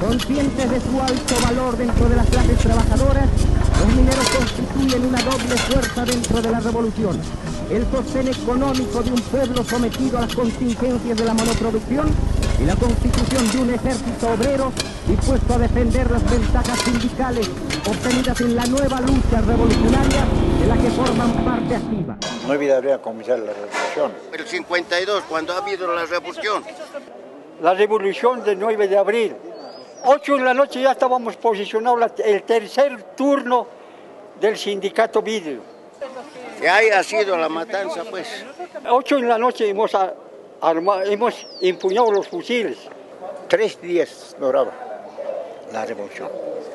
Conscientes de su alto valor dentro de las clases trabajadoras, los mineros constituyen una doble fuerza dentro de la revolución. El sostén económico de un pueblo sometido a las contingencias de la monoproducción y la constitución de un ejército obrero dispuesto a defender las ventajas sindicales obtenidas en la nueva lucha revolucionaria de la que forman parte activa. No olvidaría comenzar la revolución. El 52, cuando ha habido la revolución. La revolución del 9 de abril. 8 de la noche ya estábamos posicionados, el tercer turno del sindicato Vidrio. Y ahí ha sido la matanza, pues. 8 de la noche hemos empuñado los fusiles. 3 días duraba la revolución.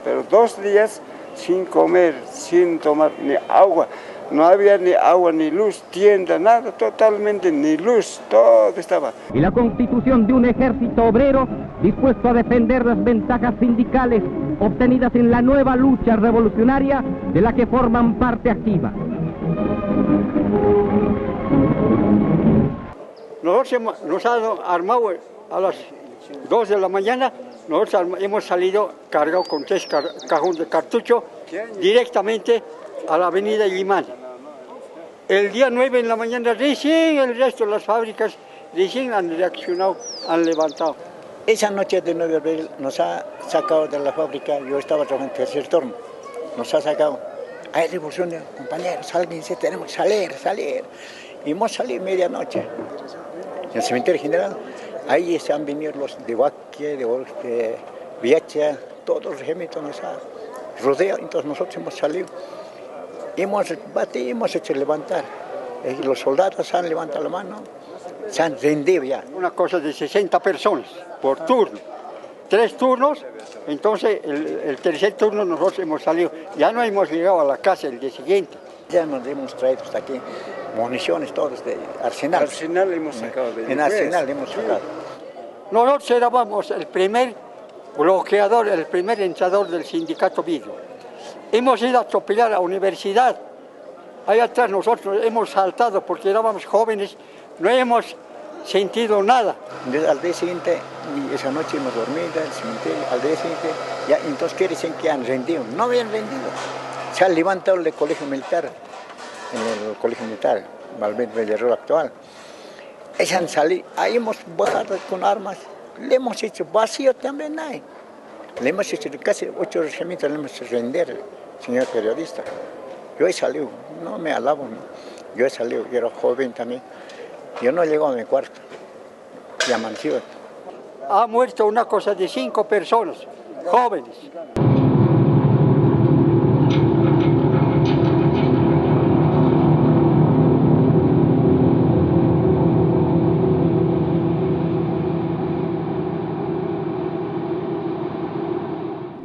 Pero 2 días sin comer, sin tomar ni agua. No había ni agua, ni luz, tienda, nada, totalmente ni luz, todo estaba. Y la constitución de un ejército obrero dispuesto a defender las ventajas sindicales obtenidas en la nueva lucha revolucionaria de la que forman parte activa. Nosotros nos han armado a las 2 de la mañana, nosotros hemos salido cargados con 3 cajones de cartucho directamente a la avenida Limán. El día 9 en la mañana recién el resto de las fábricas recién han reaccionado, han levantado. Esa noche de 9 de abril nos ha sacado de la fábrica, yo estaba trabajando en el tercer turno, nos ha sacado. Hay revolución, compañeros, sálvense, tenemos que salir. Y hemos salido medianoche. En el cementerio general, ahí se han venido los de Baquia, de Viacha, todos los regimientos nos han rodeado, entonces nosotros hemos salido. Hemos batido, hemos hecho levantar. Y los soldados han levantado la mano, se han rendido ya. Una cosa de 60 personas por turno. 3 turnos, entonces el tercer turno nosotros hemos salido. Ya no hemos llegado a la casa el día siguiente. Ya nos hemos traído hasta aquí municiones todas de Arsenal. Arsenal hemos sacado. En Arsenal hemos sacado. Nosotros éramos el primer bloqueador, el primer entrador del sindicato Vidrio. Hemos ido a atropellar a la universidad. Ahí atrás nosotros hemos saltado porque éramos jóvenes, no hemos sentido nada. Al día siguiente, y esa noche hemos dormido en el cementerio, al día siguiente, ya entonces quiere decir que han rendido. No habían rendido. Se han levantado el colegio militar, en el colegio militar, Valverde Villarreal actual. Ellos han salido, ahí hemos bajado con armas, le hemos hecho vacío también hay. Le hemos hecho casi 8 regimientos, le hemos hecho render, señor periodista. Yo he salido, no me alabo, ¿no? Yo he salido, yo era joven también. Yo no llego a mi cuarto, y amaneció. Ha muerto una cosa de 5 personas, jóvenes.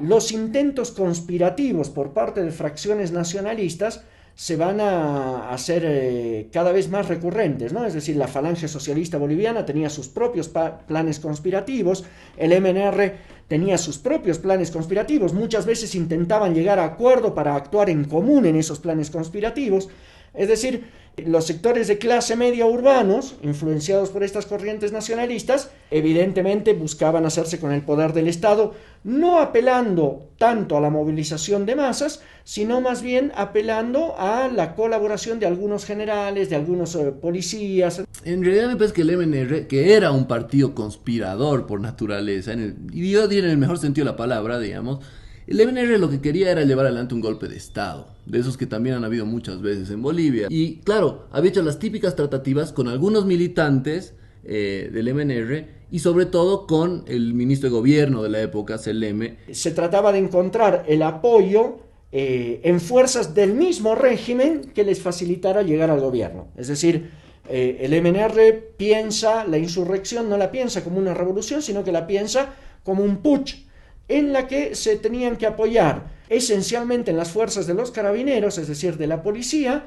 Los intentos conspirativos por parte de fracciones nacionalistas se van a hacer cada vez más recurrentes, ¿no? Es decir, la Falange Socialista Boliviana tenía sus propios planes conspirativos, el MNR tenía sus propios planes conspirativos, muchas veces intentaban llegar a acuerdo para actuar en común en esos planes conspirativos, es decir, los sectores de clase media urbanos, influenciados por estas corrientes nacionalistas, evidentemente buscaban hacerse con el poder del Estado, no apelando tanto a la movilización de masas, sino más bien apelando a la colaboración de algunos generales, de algunos policías. En realidad me parece que el MNR, que era un partido conspirador por naturaleza, y yo diría en el mejor sentido de la palabra, digamos, el MNR lo que quería era llevar adelante un golpe de Estado, de esos que también han habido muchas veces en Bolivia. Y claro, había hecho las típicas tratativas con algunos militantes del MNR y sobre todo con el ministro de gobierno de la época, Seleme. Se trataba de encontrar el apoyo en fuerzas del mismo régimen que les facilitara llegar al gobierno. Es decir, el MNR piensa la insurrección, no la piensa como una revolución, sino que la piensa como un putsch, en la que se tenían que apoyar esencialmente en las fuerzas de los carabineros, es decir, de la policía,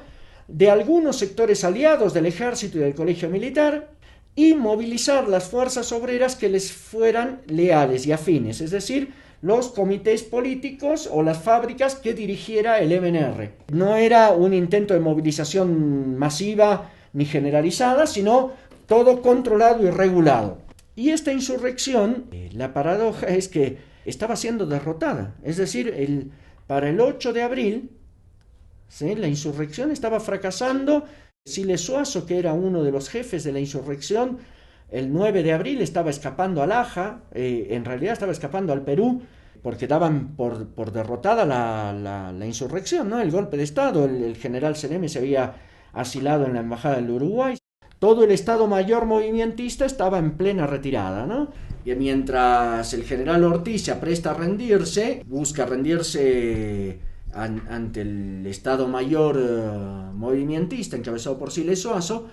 de algunos sectores aliados del ejército y del colegio militar, y movilizar las fuerzas obreras que les fueran leales y afines, es decir, los comités políticos o las fábricas que dirigiera el MNR. No era un intento de movilización masiva ni generalizada, sino todo controlado y regulado. Y esta insurrección, la paradoja es que estaba siendo derrotada. Es decir, para el 8 de abril, ¿sí?, la insurrección estaba fracasando. Siles Suazo, que era uno de los jefes de la insurrección, el 9 de abril estaba escapando al Aja, en realidad estaba escapando al Perú, porque daban por derrotada la insurrección, ¿no?, el golpe de Estado. El general Seneme se había asilado en la embajada del Uruguay. Todo el Estado Mayor movimentista estaba en plena retirada, ¿no? Y mientras el general Ortiz se apresta a rendirse, busca rendirse ante el Estado Mayor movimentista encabezado por Siles Suazo,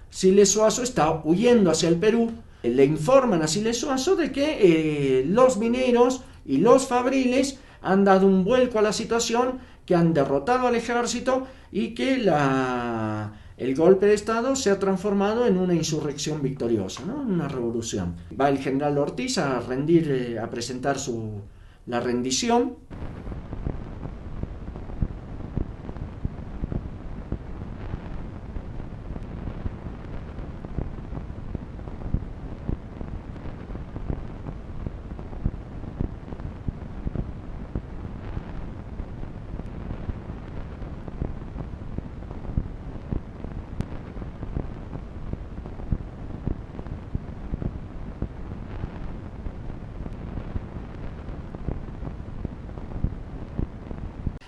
Siles Suazo está huyendo hacia el Perú. Le informan a Siles Suazo de que los mineros y los fabriles han dado un vuelco a la situación, que han derrotado al ejército y que el golpe de Estado se ha transformado en una insurrección victoriosa, ¿no?, una revolución. Va el general Ortiz a rendir, a presentar la rendición.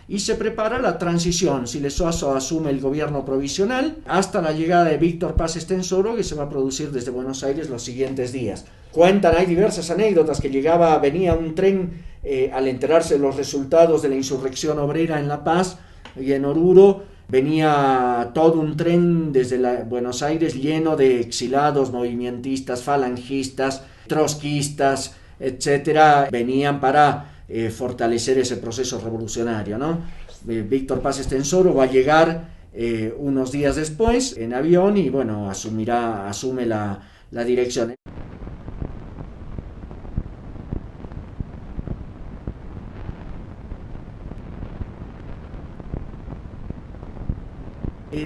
Y se prepara la transición. Siles Suazo asume el gobierno provisional hasta la llegada de Víctor Paz Estenssoro, que se va a producir desde Buenos Aires los siguientes días. Hay diversas anécdotas, que venía un tren al enterarse de los resultados de la insurrección obrera en La Paz y en Oruro. Venía todo un tren desde Buenos Aires lleno de exilados, movimentistas, falangistas, trotskistas, etcétera. Venían para fortalecer ese proceso revolucionario, ¿no? Víctor Paz Estenssoro va a llegar unos días después en avión y, bueno, asume la dirección.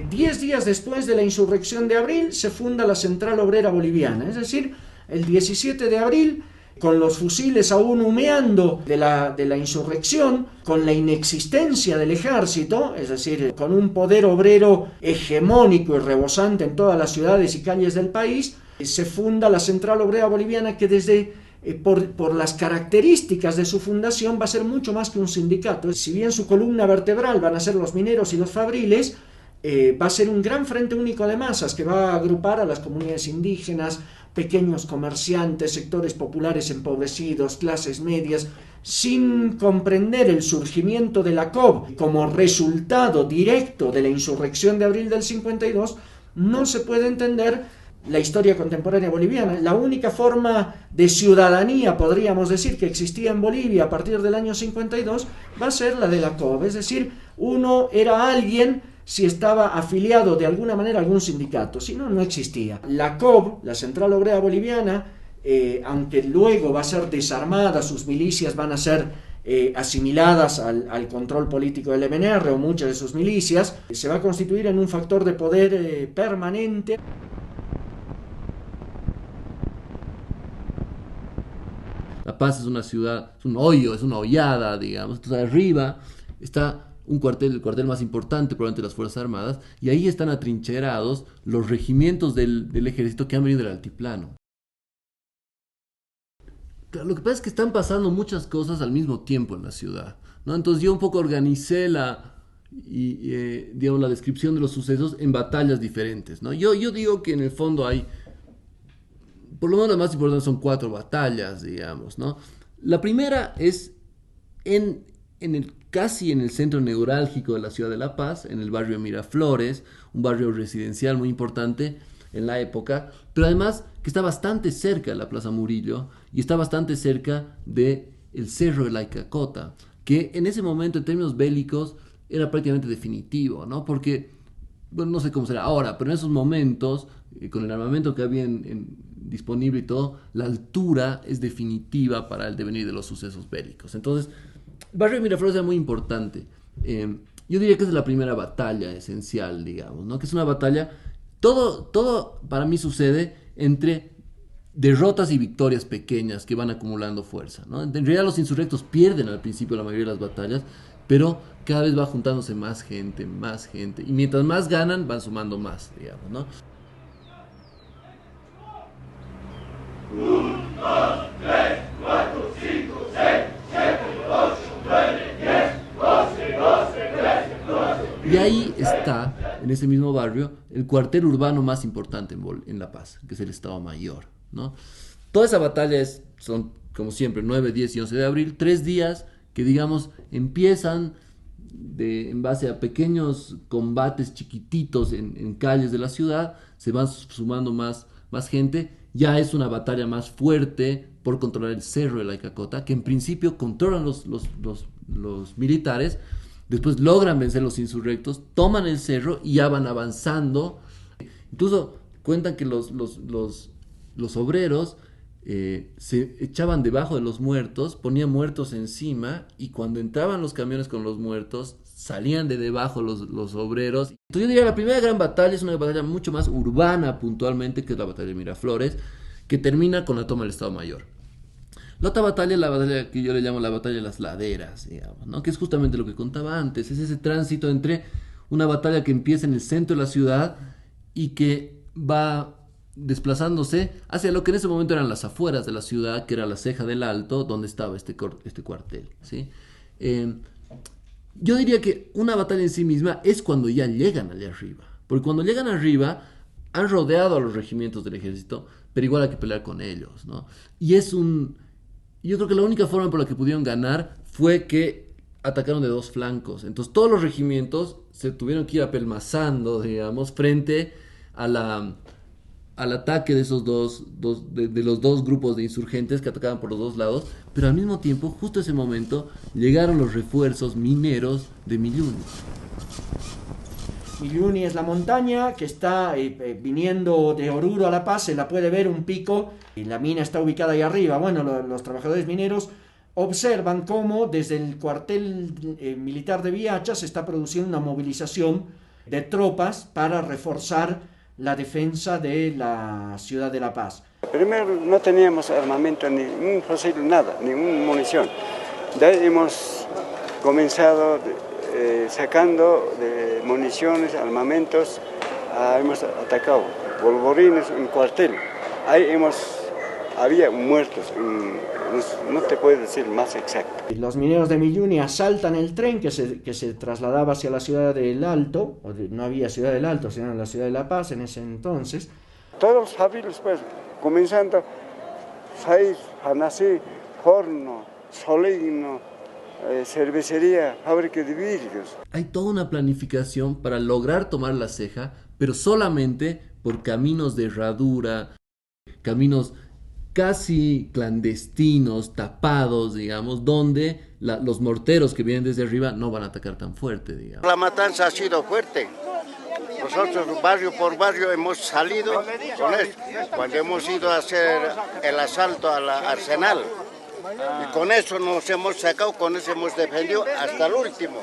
10 días después de la insurrección de abril se funda la Central Obrera Boliviana, es decir, el 17 de abril, con los fusiles aún humeando de la insurrección, con la inexistencia del ejército, es decir, con un poder obrero hegemónico y rebosante en todas las ciudades y calles del país, se funda la Central Obrera Boliviana, que por las características de su fundación va a ser mucho más que un sindicato. Si bien su columna vertebral van a ser los mineros y los fabriles, va a ser un gran frente único de masas que va a agrupar a las comunidades indígenas, pequeños comerciantes, sectores populares empobrecidos, clases medias, sin comprender el surgimiento de la COB como resultado directo de la insurrección de abril del 52, no se puede entender la historia contemporánea boliviana. La única forma de ciudadanía, podríamos decir, que existía en Bolivia a partir del año 52 va a ser la de la COB, es decir, uno era alguien si estaba afiliado de alguna manera a algún sindicato, si no, no existía. La COB, la Central Obrera Boliviana, aunque luego va a ser desarmada, sus milicias van a ser asimiladas al control político del MNR o muchas de sus milicias, se va a constituir en un factor de poder permanente. La Paz es una ciudad, es un hoyo, es una hollada, digamos. Entonces arriba está el cuartel más importante probablemente de las Fuerzas Armadas, y ahí están atrincherados los regimientos del ejército que han venido del altiplano. Lo que pasa es que están pasando muchas cosas al mismo tiempo en la ciudad, ¿no? Entonces yo un poco organicé digamos, la descripción de los sucesos en batallas diferentes, ¿no? Yo digo que en el fondo hay, por lo menos las más importantes son 4 batallas, digamos, ¿no? La primera es casi en el centro neurálgico de la ciudad de La Paz, en el barrio Miraflores, un barrio residencial muy importante en la época, pero además que está bastante cerca de la Plaza Murillo y está bastante cerca del Cerro de la Icacota, que en ese momento, en términos bélicos, era prácticamente definitivo, ¿no? Porque, bueno, no sé cómo será ahora, pero en esos momentos, con el armamento que había disponible y todo, la altura es definitiva para el devenir de los sucesos bélicos. Entonces, el barrio de Miraflores era muy importante. Yo diría que esa es la primera batalla esencial, digamos, ¿no? Que es una batalla, todo para mí sucede entre derrotas y victorias pequeñas que van acumulando fuerza, ¿no? En realidad los insurrectos pierden al principio la mayoría de las batallas, pero cada vez va juntándose más gente, y mientras más ganan, van sumando más, digamos, ¿no? Y ahí está, en ese mismo barrio, el cuartel urbano más importante en La Paz, que es el Estado Mayor, ¿no? Toda esa batalla son, como siempre, 9, 10 y 11 de abril, 3 días que, digamos, empiezan en base a pequeños combates chiquititos en calles de la ciudad, se van sumando más gente, ya es una batalla más fuerte por controlar el cerro de la Icacota, que en principio controlan los militares. Después logran vencer los insurrectos, toman el cerro y ya van avanzando. Incluso cuentan que los obreros se echaban debajo de los muertos, ponían muertos encima y cuando entraban los camiones con los muertos, salían de debajo los obreros. Entonces yo diría que la primera gran batalla es una batalla mucho más urbana puntualmente, que es la batalla de Miraflores, que termina con la toma del Estado Mayor. La otra batalla es la batalla que yo le llamo la batalla de las laderas, digamos, ¿no? Que es justamente lo que contaba antes, es ese tránsito entre una batalla que empieza en el centro de la ciudad y que va desplazándose hacia lo que en ese momento eran las afueras de la ciudad, que era la Ceja del Alto, donde estaba este cuartel, ¿sí? Yo diría que una batalla en sí misma es cuando ya llegan allá arriba, porque cuando llegan arriba han rodeado a los regimientos del ejército, pero igual hay que pelear con ellos, ¿no? Y yo creo que la única forma por la que pudieron ganar fue que atacaron de dos flancos. Entonces todos los regimientos se tuvieron que ir apelmazando, digamos, frente al ataque de esos de los dos grupos de insurgentes que atacaban por los dos lados. Pero al mismo tiempo, justo ese momento, llegaron los refuerzos mineros de Milluni. Milluni es la montaña que está viniendo de Oruro a La Paz, se la puede ver un pico y la mina está ubicada ahí arriba. Bueno, los trabajadores mineros observan cómo desde el cuartel militar de Viacha se está produciendo una movilización de tropas para reforzar la defensa de la ciudad de La Paz. Primero no teníamos armamento, ni un fusil, nada, ni una munición. De ahí hemos comenzado sacando de municiones, armamentos, hemos atacado polvorines en cuartel. Ahí había muertos, no te puedo decir más exacto. Los mineros de Milluni asaltan el tren que se trasladaba hacia la ciudad del Alto, no había ciudad del Alto, sino la ciudad de La Paz en ese entonces. Todos los familias, pues, comenzando Saiz, Hanasí, Horno, Solino, cervecería, fábrica de vidrios. Hay toda una planificación para lograr tomar la Ceja, pero solamente por caminos de herradura, caminos casi clandestinos, tapados, digamos, donde los morteros que vienen desde arriba no van a atacar tan fuerte, digamos. La matanza ha sido fuerte. Nosotros barrio por barrio hemos salido con esto. Cuando hemos ido a hacer el asalto al arsenal, y con eso nos hemos sacado, con eso hemos defendido hasta el último.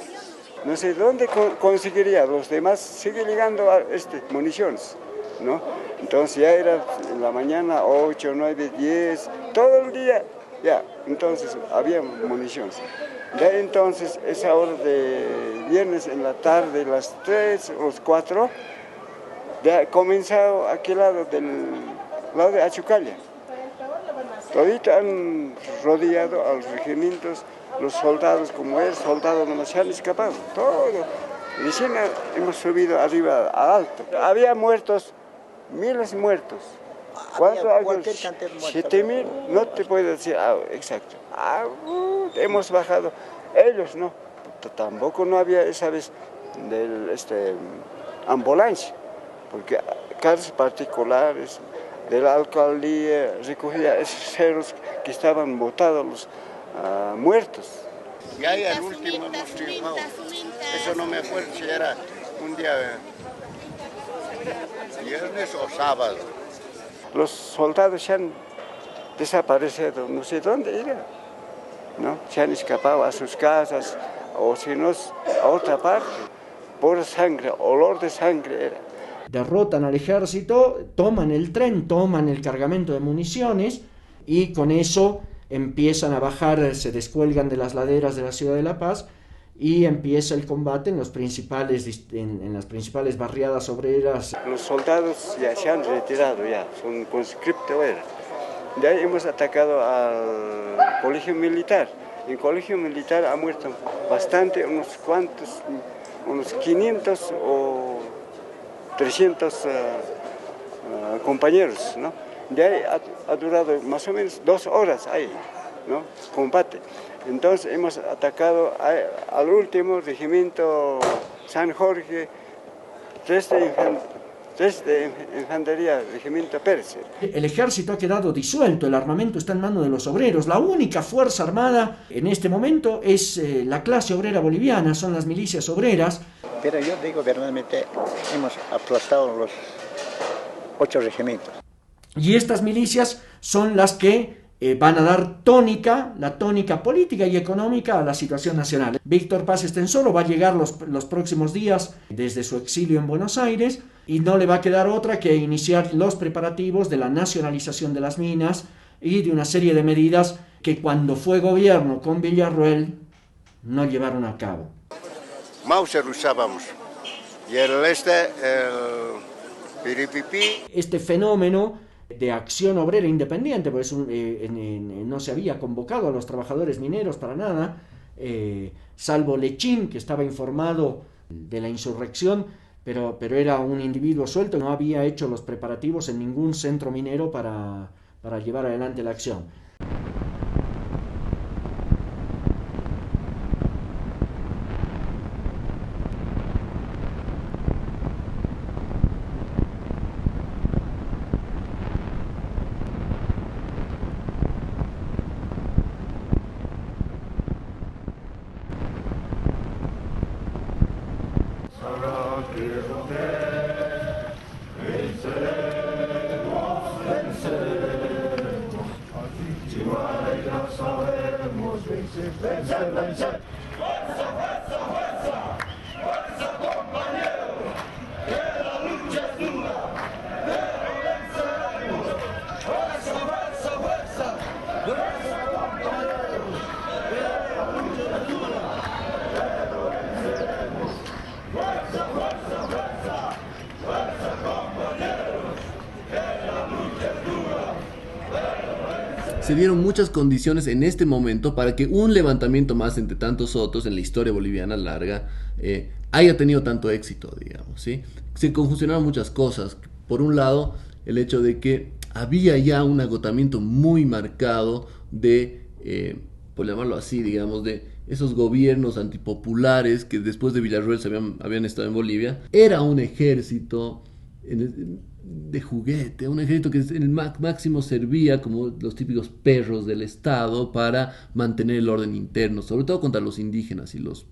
No sé dónde conseguiría, los demás siguen llegando a municiones, ¿no? Entonces ya era en la mañana 8, 9, 10, todo el día, ya, entonces había municiones. Ya entonces esa hora de viernes en la tarde, las 3 o las 4, ya ha comenzado aquel lado lado de Achucalla. Todito han rodeado a los regimientos, los soldados, como el soldado no se han escapado, todo. Recién hemos subido arriba a alto. Había muertos, miles muertos. ¿Cuánto hay? 7.000, no te puedo decir exacto. Hemos bajado, ellos no. Tampoco no había esa vez ambulancia, porque carros particulares de la alcaldía recogía esos cerros que estaban botados los muertos. Y ahí al último hemos triunfado. Eso no me acuerdo si era un día viernes o sábado. Los soldados se han desaparecido, no sé dónde irán, ¿no? Se han escapado a sus casas o si no a otra parte. Por sangre, olor de sangre era. derrotan al ejército, toman el tren, toman el cargamento de municiones y con eso empiezan a bajar, se descuelgan de las laderas de la ciudad de La Paz y empieza el combate en las principales barriadas obreras. Los soldados ya se han retirado, ya son conscriptos. De ahí hemos atacado al colegio militar. En el colegio militar ha muerto bastante, unos 500 o 300 compañeros, ¿no? De ahí ha durado más o menos 2 horas ahí, ¿no? Combate. Entonces hemos atacado al último regimiento San Jorge, 3 de infantería, regimiento Pérez. El ejército ha quedado disuelto, el armamento está en manos de los obreros. La única fuerza armada en este momento es la clase obrera boliviana, son las milicias obreras. Pero yo digo verdaderamente, hemos aplastado los 8 regimientos. Y estas milicias son las que van a dar la tónica política y económica a la situación nacional. Víctor Paz Estenssoro va a llegar los próximos días desde su exilio en Buenos Aires y no le va a quedar otra que iniciar los preparativos de la nacionalización de las minas y de una serie de medidas que cuando fue gobierno con Villarroel no llevaron a cabo. Mauser usábamos y el piripipí. Este fenómeno de acción obrera independiente, pues no se había convocado a los trabajadores mineros para nada, salvo Lechín, que estaba informado de la insurrección, pero era un individuo suelto, no había hecho los preparativos en ningún centro minero para llevar adelante la acción. Se dieron muchas condiciones en este momento para que un levantamiento más entre tantos otros en la historia boliviana larga haya tenido tanto éxito, digamos, ¿sí? Se conjuncionaron muchas cosas. Por un lado, el hecho de que había ya un agotamiento muy marcado de, por llamarlo así, digamos, de esos gobiernos antipopulares que después de Villarroel habían estado en Bolivia. Era un ejército de juguete, un ejército que en el máximo servía como los típicos perros del Estado para mantener el orden interno, sobre todo contra los indígenas y los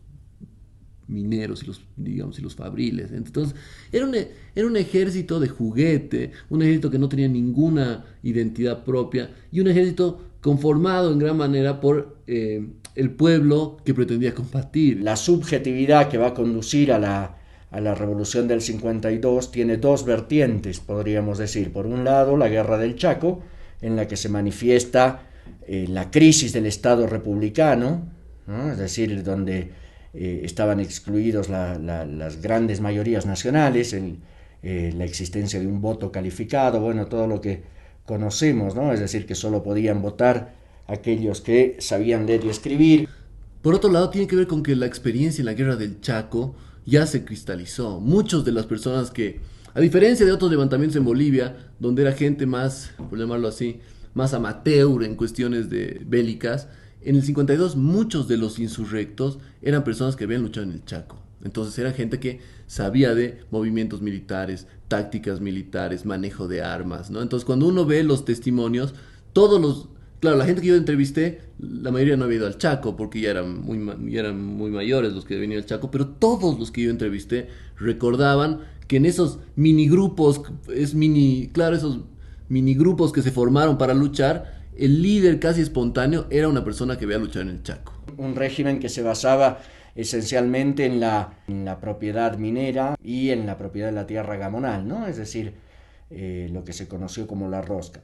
mineros y los fabriles. Entonces era un ejército de juguete, un ejército que no tenía ninguna identidad propia y un ejército conformado en gran manera por el pueblo que pretendía combatir. La subjetividad que va a conducir a la revolución del 52 tiene 2 vertientes, podríamos decir. Por un lado, la guerra del Chaco, en la que se manifiesta la crisis del Estado republicano, ¿no? Es decir, donde estaban excluidos las grandes mayorías nacionales, la existencia de un voto calificado, bueno, todo lo que conocemos, ¿no? Es decir, que solo podían votar aquellos que sabían leer y escribir. Por otro lado, tiene que ver con que la experiencia en la guerra del Chaco ya se cristalizó. Muchos de las personas que, a diferencia de otros levantamientos en Bolivia, donde era gente más, por llamarlo así, más amateur en cuestiones bélicas, en el 52 muchos de los insurrectos eran personas que habían luchado en el Chaco. Entonces era gente que sabía de movimientos militares, tácticas militares, manejo de armas, ¿no? Entonces cuando uno ve los testimonios, claro, la gente que yo entrevisté, la mayoría no había ido al Chaco porque ya eran muy mayores los que venían al Chaco, pero todos los que yo entrevisté recordaban que en esos minigrupos, esos minigrupos que se formaron para luchar, el líder casi espontáneo era una persona que había luchado en el Chaco. Un régimen que se basaba esencialmente en la propiedad minera y en la propiedad de la tierra gamonal, ¿no? Es decir, lo que se conoció como la rosca.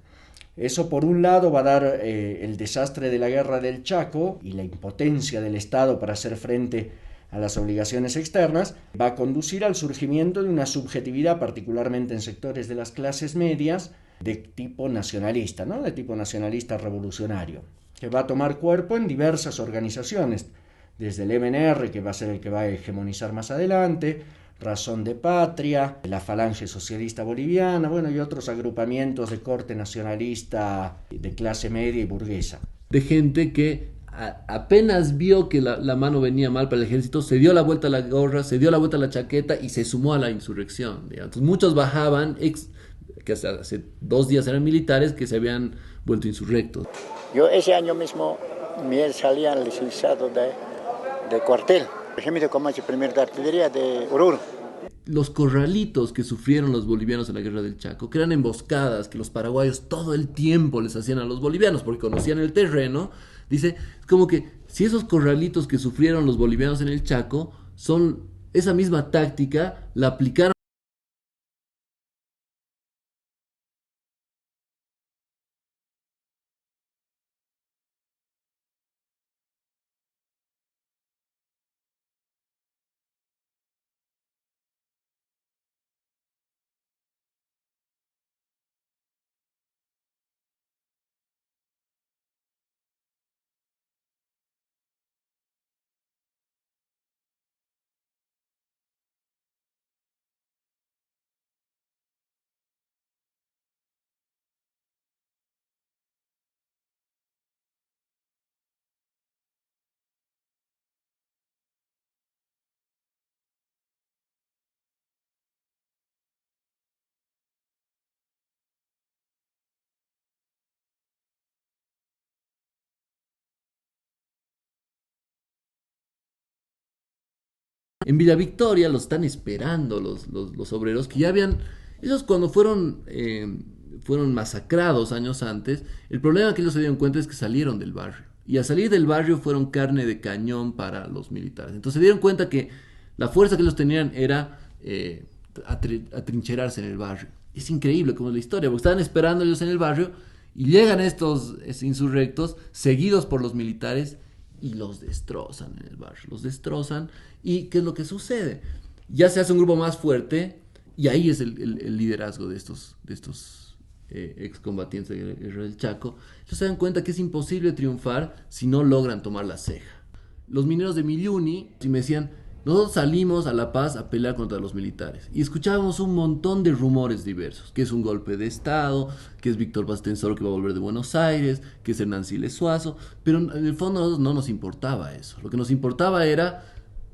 Eso por un lado va a dar el desastre de la guerra del Chaco y la impotencia del Estado para hacer frente a las obligaciones externas, va a conducir al surgimiento de una subjetividad, particularmente en sectores de las clases medias, de tipo nacionalista, ¿no? De tipo nacionalista revolucionario, que va a tomar cuerpo en diversas organizaciones, desde el MNR, que va a ser el que va a hegemonizar más adelante, Razón de Patria, la Falange Socialista Boliviana, bueno, y otros agrupamientos de corte nacionalista de clase media y burguesa. De gente que apenas vio que la mano venía mal para el ejército, se dio la vuelta a la gorra, se dio la vuelta a la chaqueta y se sumó a la insurrección. Entonces, muchos bajaban, que hasta hace 2 días eran militares, que se habían vuelto insurrectos. Yo ese año mismo me salía licenciado de cuartel, regimiento de Comanche, primer de artillería de Oruro. Los corralitos que sufrieron los bolivianos en la guerra del Chaco, que eran emboscadas, que los paraguayos todo el tiempo les hacían a los bolivianos porque conocían el terreno, dice, es como que si esos corralitos que sufrieron los bolivianos en el Chaco son esa misma táctica, la aplicaron. En Villa Victoria los están esperando los obreros que ya habían, ellos cuando fueron masacrados años antes, el problema que ellos se dieron cuenta es que salieron del barrio. Y al salir del barrio fueron carne de cañón para los militares. Entonces se dieron cuenta que la fuerza que ellos tenían era atrincherarse en el barrio. Es increíble como es la historia, porque estaban esperando ellos en el barrio y llegan estos insurrectos seguidos por los militares y los destrozan en el barrio, los destrozan. ¿Y qué es lo que sucede? Ya se hace un grupo más fuerte y ahí es el liderazgo de estos excombatientes de la guerra del Chaco. Ellos se dan cuenta que es imposible triunfar si no logran tomar la ceja. Los mineros de Milluni me decían, nosotros salimos a La Paz a pelear contra los militares y escuchábamos un montón de rumores diversos, que es un golpe de Estado, que es Víctor Bastensoro que va a volver de Buenos Aires, que es Hernán Siles Suazo, pero en el fondo no nos importaba eso. Lo que nos importaba era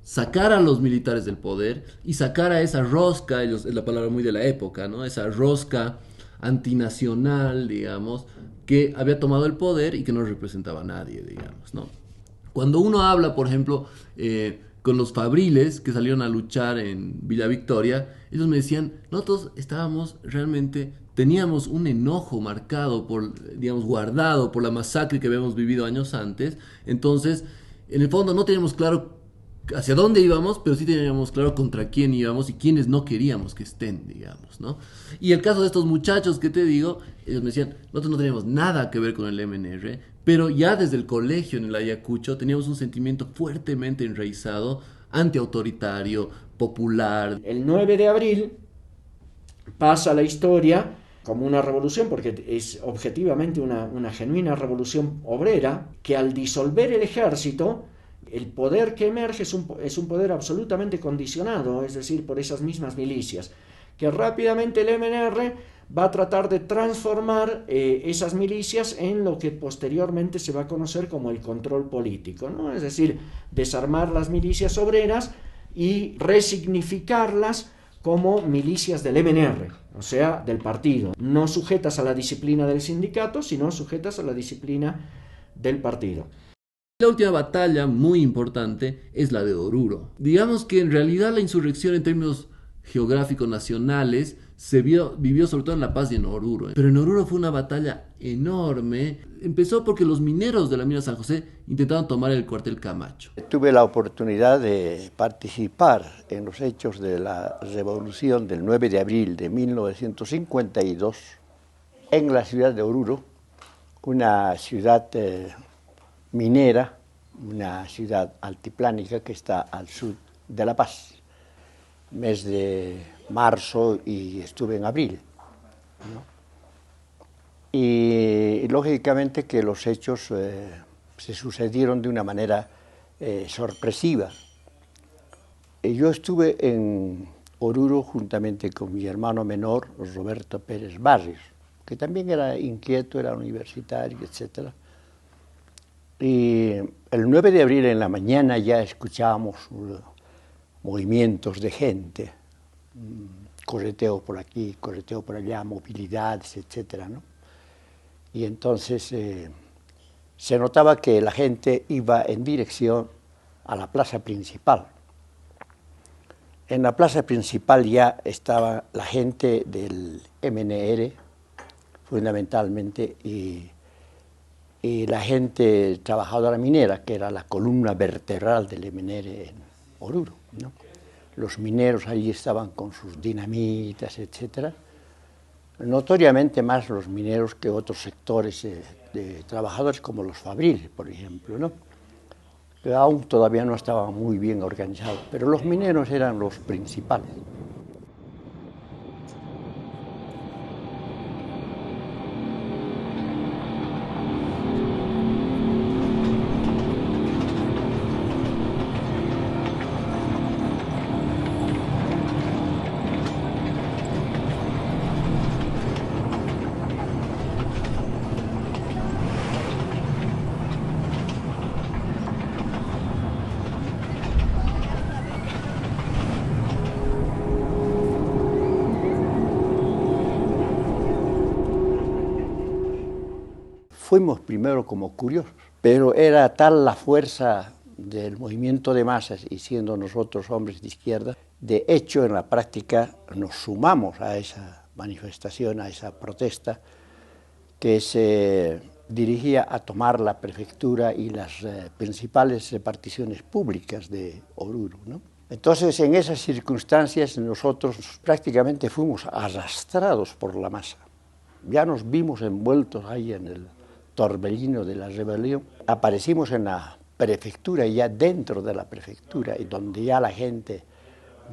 sacar a los militares del poder y sacar a esa rosca, es la palabra muy de la época, ¿no? Esa rosca antinacional, digamos, que había tomado el poder y que no representaba a nadie, digamos, ¿no? Cuando uno habla, por ejemplo, con los fabriles que salieron a luchar en Villa Victoria, ellos me decían, nosotros teníamos un enojo marcado guardado por la masacre que habíamos vivido años antes. Entonces, en el fondo no teníamos claro hacia dónde íbamos, pero sí teníamos claro contra quién íbamos y quiénes no queríamos que estén, digamos, ¿no? Y el caso de estos muchachos que te digo, ellos me decían, nosotros no teníamos nada que ver con el MNR, pero ya desde el colegio en el Ayacucho teníamos un sentimiento fuertemente enraizado, antiautoritario, popular. El 9 de abril pasa a la historia como una revolución, porque es objetivamente una genuina revolución obrera, que al disolver el ejército, el poder que emerge es un poder absolutamente condicionado, es decir, por esas mismas milicias, que rápidamente el MNR va a tratar de transformar esas milicias en lo que posteriormente se va a conocer como el control político, ¿no? Es decir, desarmar las milicias obreras y resignificarlas como milicias del MNR, o sea, del partido, no sujetas a la disciplina del sindicato, sino sujetas a la disciplina del partido. La última batalla muy importante es la de Oruro. Digamos que en realidad la insurrección en términos geográficos nacionales vivió sobre todo en La Paz y en Oruro. Pero en Oruro fue una batalla enorme. Empezó porque los mineros de la mina San José intentaron tomar el cuartel Camacho. Tuve la oportunidad de participar en los hechos de la revolución del 9 de abril de 1952 en la ciudad de Oruro, una ciudad minera, una ciudad altiplánica que está al sur de La Paz. Mes de marzo y estuve en abril, ¿no? Y lógicamente que los hechos se sucedieron de una manera sorpresiva. Yo estuve en Oruro juntamente con mi hermano menor, Roberto Pérez Barrios, que también era inquieto, era universitario, etc. Y el 9 de abril en la mañana ya escuchábamos movimientos de gente, correteo por aquí, correteo por allá, movilidades, etcétera, ¿no? Y entonces se notaba que la gente iba en dirección a la plaza principal. En la plaza principal ya estaba la gente del MNR, fundamentalmente, y la gente trabajadora minera, que era la columna vertebral del MNR en Oruro, ¿no? Los mineros allí estaban con sus dinamitas, etcétera. Notoriamente más los mineros que otros sectores de trabajadores como los fabriles, por ejemplo, ¿no? Que aún todavía no estaban muy bien organizados, pero los mineros eran los principales. Fuimos primero como curiosos, pero era tal la fuerza del movimiento de masas, y siendo nosotros hombres de izquierda, de hecho en la práctica nos sumamos a esa manifestación, a esa protesta, que se dirigía a tomar la prefectura y las principales reparticiones públicas de Oruro, ¿no? Entonces, en esas circunstancias, nosotros prácticamente fuimos arrastrados por la masa. Ya nos vimos envueltos ahí en el torbellino de la rebelión. Aparecimos en la prefectura, y ya dentro de la prefectura, y donde ya la gente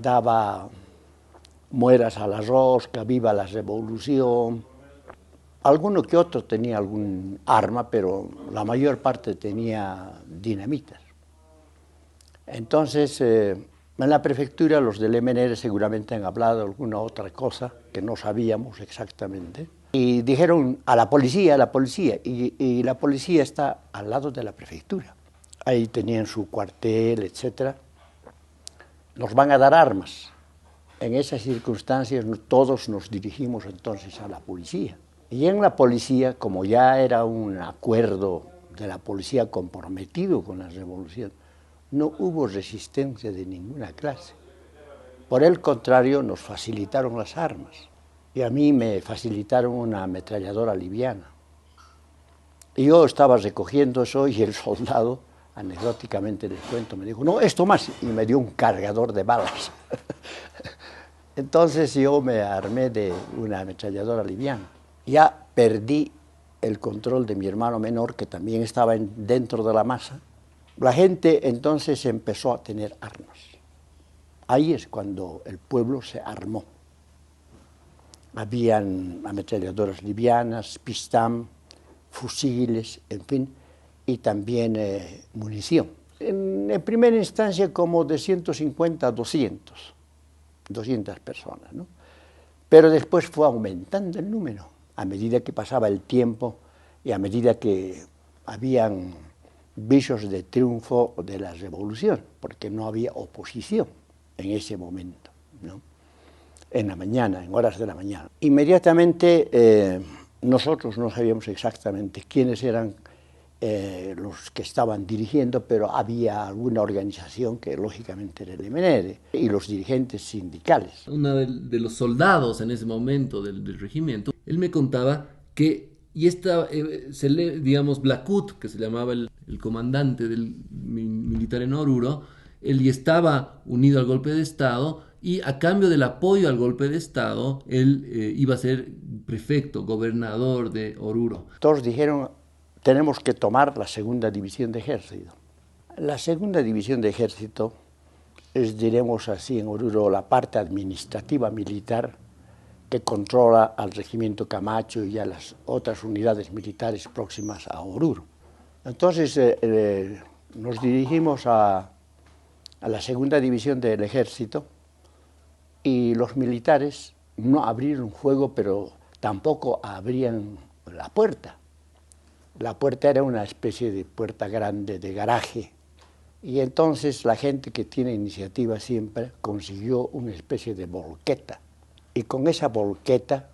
daba mueras a la rosca, viva la revolución. Alguno que otro tenía algún arma, pero la mayor parte tenía dinamitas. Entonces, en la prefectura los del MNR seguramente han hablado alguna otra cosa que no sabíamos exactamente. Y dijeron a la policía, y la policía está al lado de la prefectura. Ahí tenían su cuartel, etc. Nos van a dar armas. En esas circunstancias todos nos dirigimos entonces a la policía. Y en la policía, como ya era un acuerdo de la policía comprometido con la revolución, no hubo resistencia de ninguna clase. Por el contrario, nos facilitaron las armas. Y a mí me facilitaron una ametralladora liviana. Y yo estaba recogiendo eso y el soldado, anecdóticamente les cuento, me dijo, no, esto más, y me dio un cargador de balas. Entonces yo me armé de una ametralladora liviana. Ya perdí el control de mi hermano menor, que también estaba dentro de la masa. La gente entonces empezó a tener armas. Ahí es cuando el pueblo se armó. Habían ametralladoras livianas, pistam, fusiles, en fin, y también munición. En primera instancia como de 150 a 200 personas, ¿no? Pero después fue aumentando el número a medida que pasaba el tiempo y a medida que habían visos de triunfo de la revolución, porque no había oposición en ese momento, ¿no? En la mañana, en horas de la mañana. Inmediatamente nosotros no sabíamos exactamente quiénes eran los que estaban dirigiendo, pero había alguna organización que lógicamente era el MNR y los dirigentes sindicales. Uno de los soldados en ese momento del regimiento, él me contaba que, y esta, digamos, Blackwood, que se llamaba el comandante del militar en Oruro, él ya estaba unido al golpe de Estado y a cambio del apoyo al golpe de Estado, él iba a ser prefecto, gobernador de Oruro. Todos dijeron, tenemos que tomar la segunda división de ejército. La segunda división de ejército es, diremos así, en Oruro, la parte administrativa militar que controla al regimiento Camacho y a las otras unidades militares próximas a Oruro. Entonces nos dirigimos a la segunda división del ejército y los militares no abrieron fuego, pero tampoco abrían la puerta. La puerta era una especie de puerta grande de garaje y entonces la gente que tiene iniciativa siempre consiguió una especie de volqueta y con esa volqueta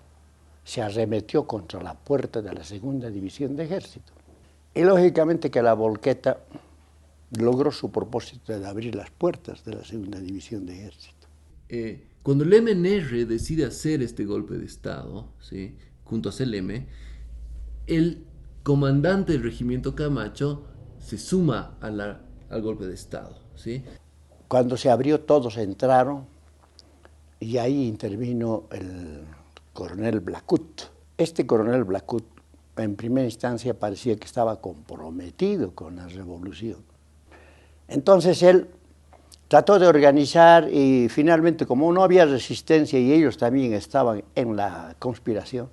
se arremetió contra la puerta de la segunda división de ejército. Y lógicamente que la volqueta logró su propósito de abrir las puertas de la segunda división de ejército. Cuando el MNR decide hacer este golpe de Estado, ¿sí?, junto a Seleme, el comandante del regimiento Camacho se suma al golpe de Estado, ¿sí? Cuando se abrió, todos entraron y ahí intervino el coronel Blackwood. Este coronel Blackwood, en primera instancia, parecía que estaba comprometido con la revolución. Entonces él trató de organizar y finalmente, como no había resistencia y ellos también estaban en la conspiración,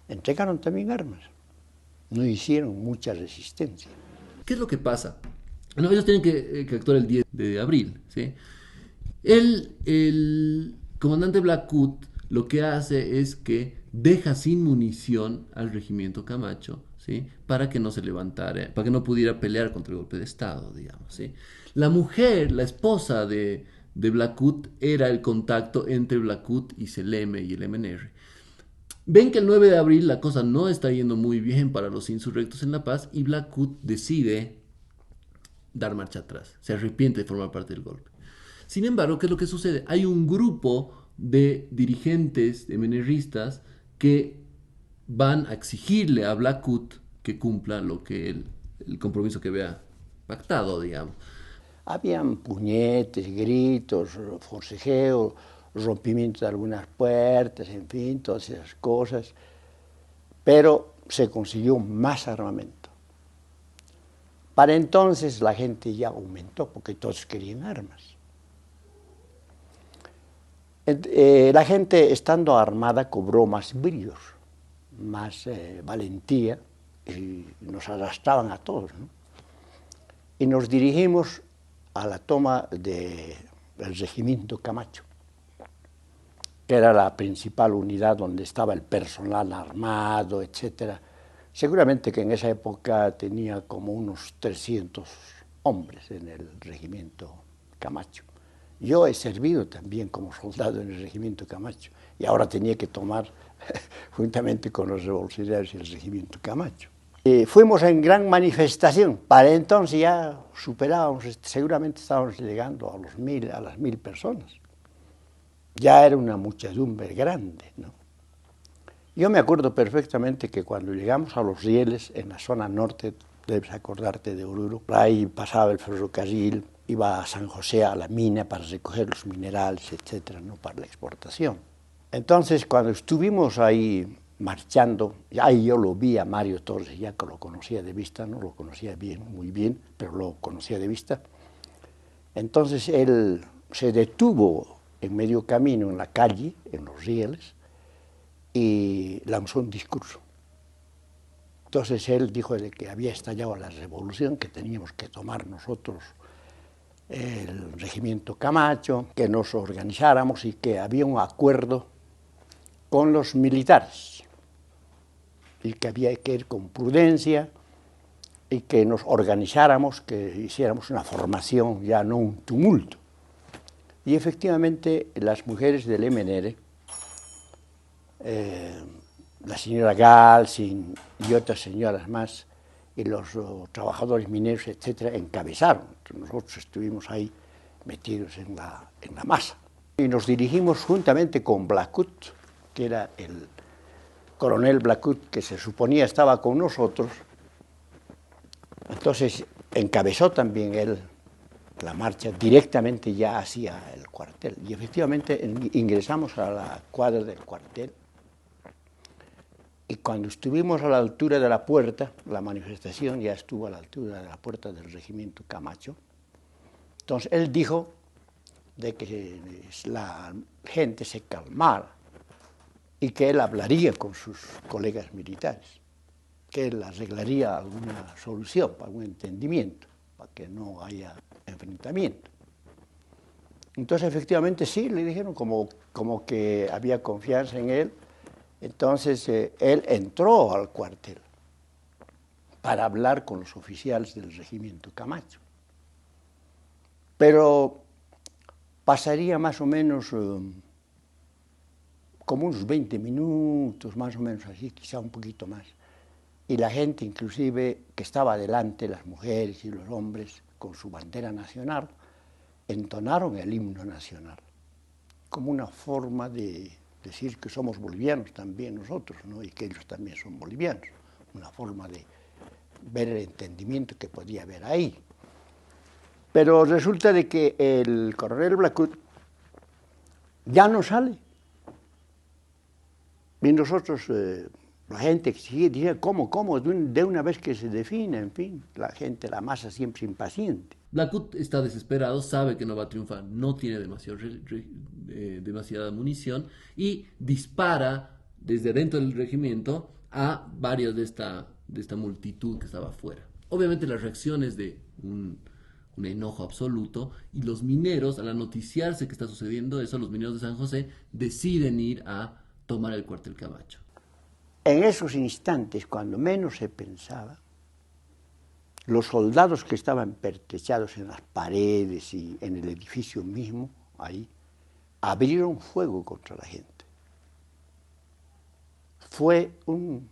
entregaron también armas. No hicieron mucha resistencia. ¿Qué es lo que pasa? No, ellos tienen que actuar el 10 de abril, ¿sí? El comandante Blackwood lo que hace es que deja sin munición al regimiento Camacho, ¿sí?, para que no se levantara, para que no pudiera pelear contra el golpe de Estado, digamos, ¿sí? La mujer, la esposa de Blackwood, era el contacto entre Blackwood y Seleme y el MNR. Ven que el 9 de abril la cosa no está yendo muy bien para los insurrectos en La Paz y Blackwood decide dar marcha atrás, se arrepiente de formar parte del golpe. Sin embargo, ¿qué es lo que sucede? Hay un grupo de dirigentes MNRistas que van a exigirle a Blackwood que cumpla lo que el compromiso que había pactado, digamos. Habían puñetes, gritos, forcejeos, rompimiento de algunas puertas, en fin, todas esas cosas, pero se consiguió más armamento. Para entonces la gente ya aumentó, porque todos querían armas. La gente, estando armada, cobró más bríos, más valentía, y nos arrastraban a todos, ¿no? Y nos dirigimos a la toma del regimiento Camacho, que era la principal unidad donde estaba el personal armado, etc. Seguramente que en esa época tenía como unos 300 hombres en el regimiento Camacho. Yo he servido también como soldado en el regimiento Camacho y ahora tenía que tomar, juntamente con los revolucionarios, el regimiento Camacho. Fuimos en gran manifestación, para entonces ya superábamos, seguramente estábamos llegando a las 1000 personas. Ya era una muchedumbre grande, ¿no? Yo me acuerdo perfectamente que cuando llegamos a Los Rieles, en la zona norte, debes acordarte de Oruro, ahí pasaba el ferrocarril, iba a San José a la mina para recoger los minerales, etcétera, ¿no?, para la exportación. Entonces, cuando estuvimos ahí marchando, ahí yo lo vi a Mario Torres, ya que lo conocía de vista, no lo conocía bien, muy bien, pero lo conocía de vista. Entonces él se detuvo en medio camino, en la calle, en Los Rieles, y lanzó un discurso. Entonces él dijo de que había estallado la revolución, que teníamos que tomar nosotros el regimiento Camacho, que nos organizáramos y que había un acuerdo con los militares y que había que ir con prudencia y que nos organizáramos, que hiciéramos una formación, ya no un tumulto. Y efectivamente las mujeres del MNR, la señora Galsin y otras señoras más, y los trabajadores mineros, etcétera, encabezaron. Nosotros estuvimos ahí metidos en la masa. Y nos dirigimos juntamente con Blackwood, que era el coronel Blackwood, que se suponía estaba con nosotros. Entonces encabezó también él la marcha directamente ya hacia el cuartel. Y efectivamente ingresamos a la cuadra del cuartel. Y cuando estuvimos a la altura de la puerta, la manifestación ya estuvo a la altura de la puerta del regimiento Camacho. Entonces él dijo de que la gente se calmara y que él hablaría con sus colegas militares, que él arreglaría alguna solución, algún entendimiento, para que no haya enfrentamiento. Entonces efectivamente sí, le dijeron como que había confianza en él. Entonces él entró al cuartel para hablar con los oficiales del regimiento Camacho. Pero pasaría más o menos como unos 20 minutos, más o menos así, quizá un poquito más. Y la gente, inclusive, que estaba delante, las mujeres y los hombres, con su bandera nacional, entonaron el himno nacional, como una forma de decir que somos bolivianos también nosotros, ¿no? Y que ellos también son bolivianos, una forma de ver el entendimiento que podía haber ahí. Pero resulta de que el coronel Blackwood ya no sale. Y nosotros, la gente exigía, decía, ¿cómo? De una vez que se define, en fin, la gente, la masa siempre impaciente. Blackwood está desesperado, sabe que no va a triunfar, no tiene demasiada munición y dispara desde dentro del regimiento a varios de esta multitud que estaba afuera. Obviamente la reacción es de un enojo absoluto y los mineros, al noticiarse que está sucediendo eso, los mineros de San José deciden ir a tomar el cuartel Camacho. En esos instantes, cuando menos se pensaba, los soldados que estaban pertrechados en las paredes y en el edificio mismo, ahí, abrieron fuego contra la gente. Fue un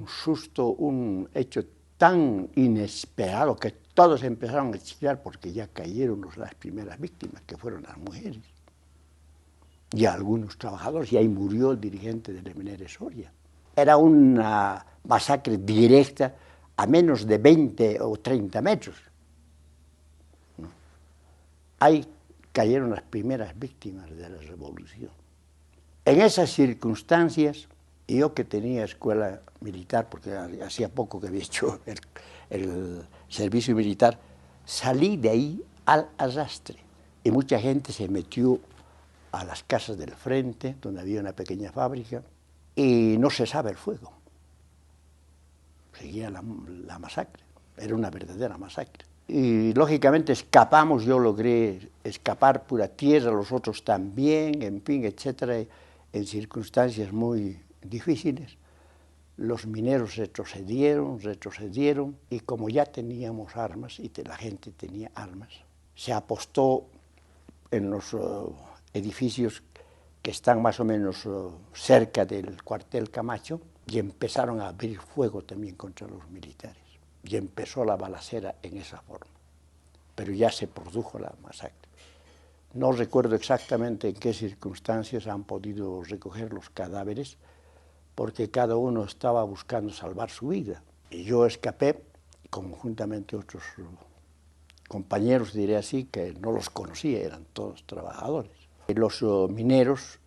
susto, un hecho tan inesperado que todos empezaron a chillar porque ya cayeron las primeras víctimas, que fueron las mujeres. Y algunos trabajadores, y ahí murió el dirigente del MNR Soria. Era una masacre directa a menos de 20 o 30 metros. ¿No? Ahí cayeron las primeras víctimas de la revolución. En esas circunstancias, yo que tenía escuela militar, porque hacía poco que había hecho el servicio militar, salí de ahí al arrastre. Y mucha gente se metió a las casas del frente, donde había una pequeña fábrica, y no cesaba el fuego. Seguía la masacre, era una verdadera masacre. Y lógicamente escapamos, yo logré escapar pura tierra, los otros también, en fin, etcétera, en circunstancias muy difíciles. Los mineros retrocedieron, y como ya teníamos armas, y la gente tenía armas, se apostó en los edificios que están más o menos cerca del cuartel Camacho, y empezaron a abrir fuego también contra los militares. Y empezó la balacera en esa forma. Pero ya se produjo la masacre. No recuerdo exactamente en qué circunstancias han podido recoger los cadáveres, porque cada uno estaba buscando salvar su vida. Y yo escapé, conjuntamente otros compañeros, diré así, que no los conocía, eran todos trabajadores. Y los mineros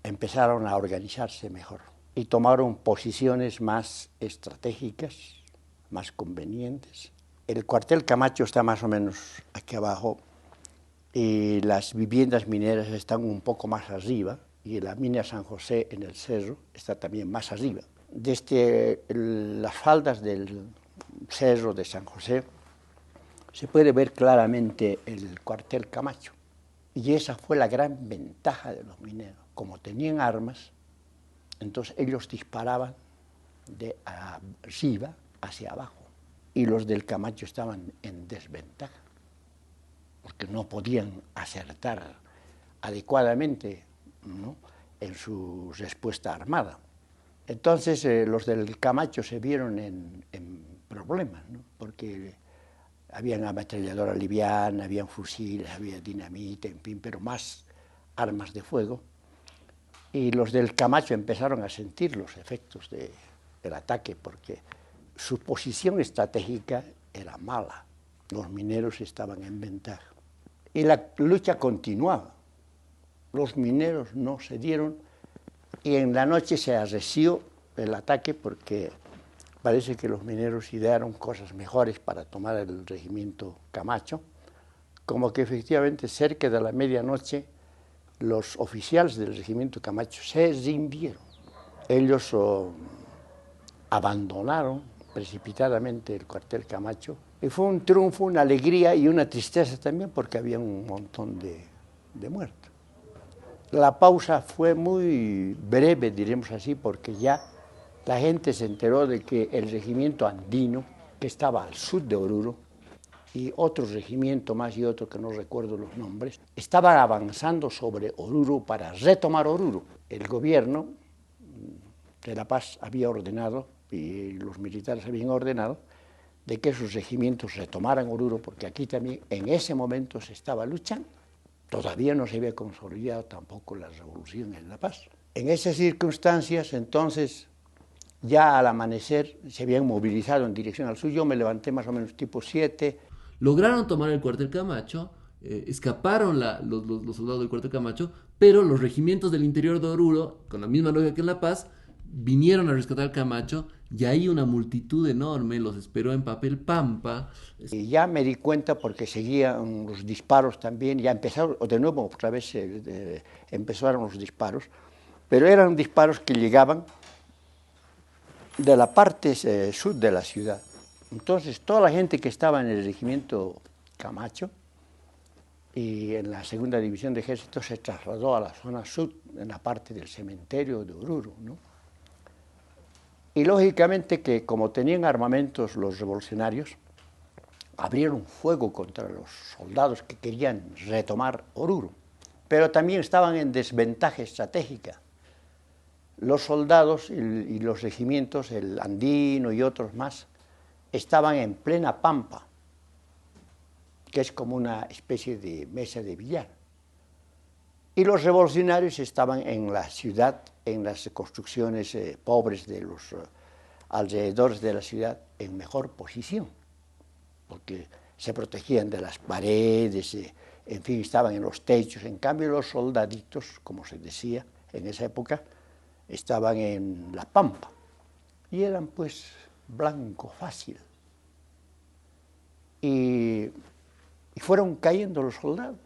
empezaron a organizarse mejor y tomaron posiciones más estratégicas, más convenientes. El cuartel Camacho está más o menos aquí abajo y las viviendas mineras están un poco más arriba y la mina San José en el cerro está también más arriba. Desde las faldas del cerro de San José se puede ver claramente el cuartel Camacho. Y esa fue la gran ventaja de los mineros. Como tenían armas, entonces ellos disparaban de arriba hacia abajo. Y los del Camacho estaban en desventaja, porque no podían acertar adecuadamente, ¿no?, en su respuesta armada. Entonces los del Camacho se vieron en problemas, ¿no? Porque habían ametralladora liviana, habían fusiles, había dinamita, en fin, pero más armas de fuego. Y los del Camacho empezaron a sentir los efectos del ataque, porque su posición estratégica era mala. Los mineros estaban en ventaja. Y la lucha continuaba. Los mineros no cedieron y en la noche se arreció el ataque porque parece que los mineros idearon cosas mejores para tomar el regimiento Camacho, como que efectivamente cerca de la medianoche los oficiales del regimiento Camacho se rindieron. Ellos abandonaron precipitadamente el cuartel Camacho y fue un triunfo, una alegría y una tristeza también porque había un montón de muertos. La pausa fue muy breve, diremos así, porque ya la gente se enteró de que el regimiento andino, que estaba al sur de Oruro, y otro regimiento más y otro que no recuerdo los nombres, estaban avanzando sobre Oruro para retomar Oruro. El gobierno de La Paz había ordenado, y los militares habían ordenado, de que sus regimientos retomaran Oruro, porque aquí también en ese momento se estaba luchando. Todavía no se había consolidado tampoco la revolución en La Paz. En esas circunstancias, entonces, ya al amanecer se habían movilizado en dirección al sur. Yo me levanté más o menos tipo 7. Lograron tomar el cuartel Camacho, escaparon los soldados del cuartel Camacho, pero los regimientos del interior de Oruro, con la misma lógica que en La Paz, vinieron a rescatar al Camacho y ahí una multitud enorme los esperó en Papel Pampa. Y ya me di cuenta porque seguían los disparos también, ya empezaron, de nuevo otra vez empezaron los disparos, pero eran disparos que llegaban de la parte sur de la ciudad. Entonces toda la gente que estaba en el regimiento Camacho y en la segunda división de ejército se trasladó a la zona sur, en la parte del cementerio de Oruro, ¿no? Y lógicamente que como tenían armamentos los revolucionarios, abrieron fuego contra los soldados que querían retomar Oruro, pero también estaban en desventaja estratégica. Los soldados y los regimientos, el andino y otros más, estaban en plena pampa, que es como una especie de mesa de billar. Y los revolucionarios estaban en la ciudad, en las construcciones pobres de los alrededores de la ciudad, en mejor posición, porque se protegían de las paredes, en fin, estaban en los techos. En cambio, los soldaditos, como se decía en esa época, estaban en la pampa y eran pues blanco fácil. Y fueron cayendo los soldados.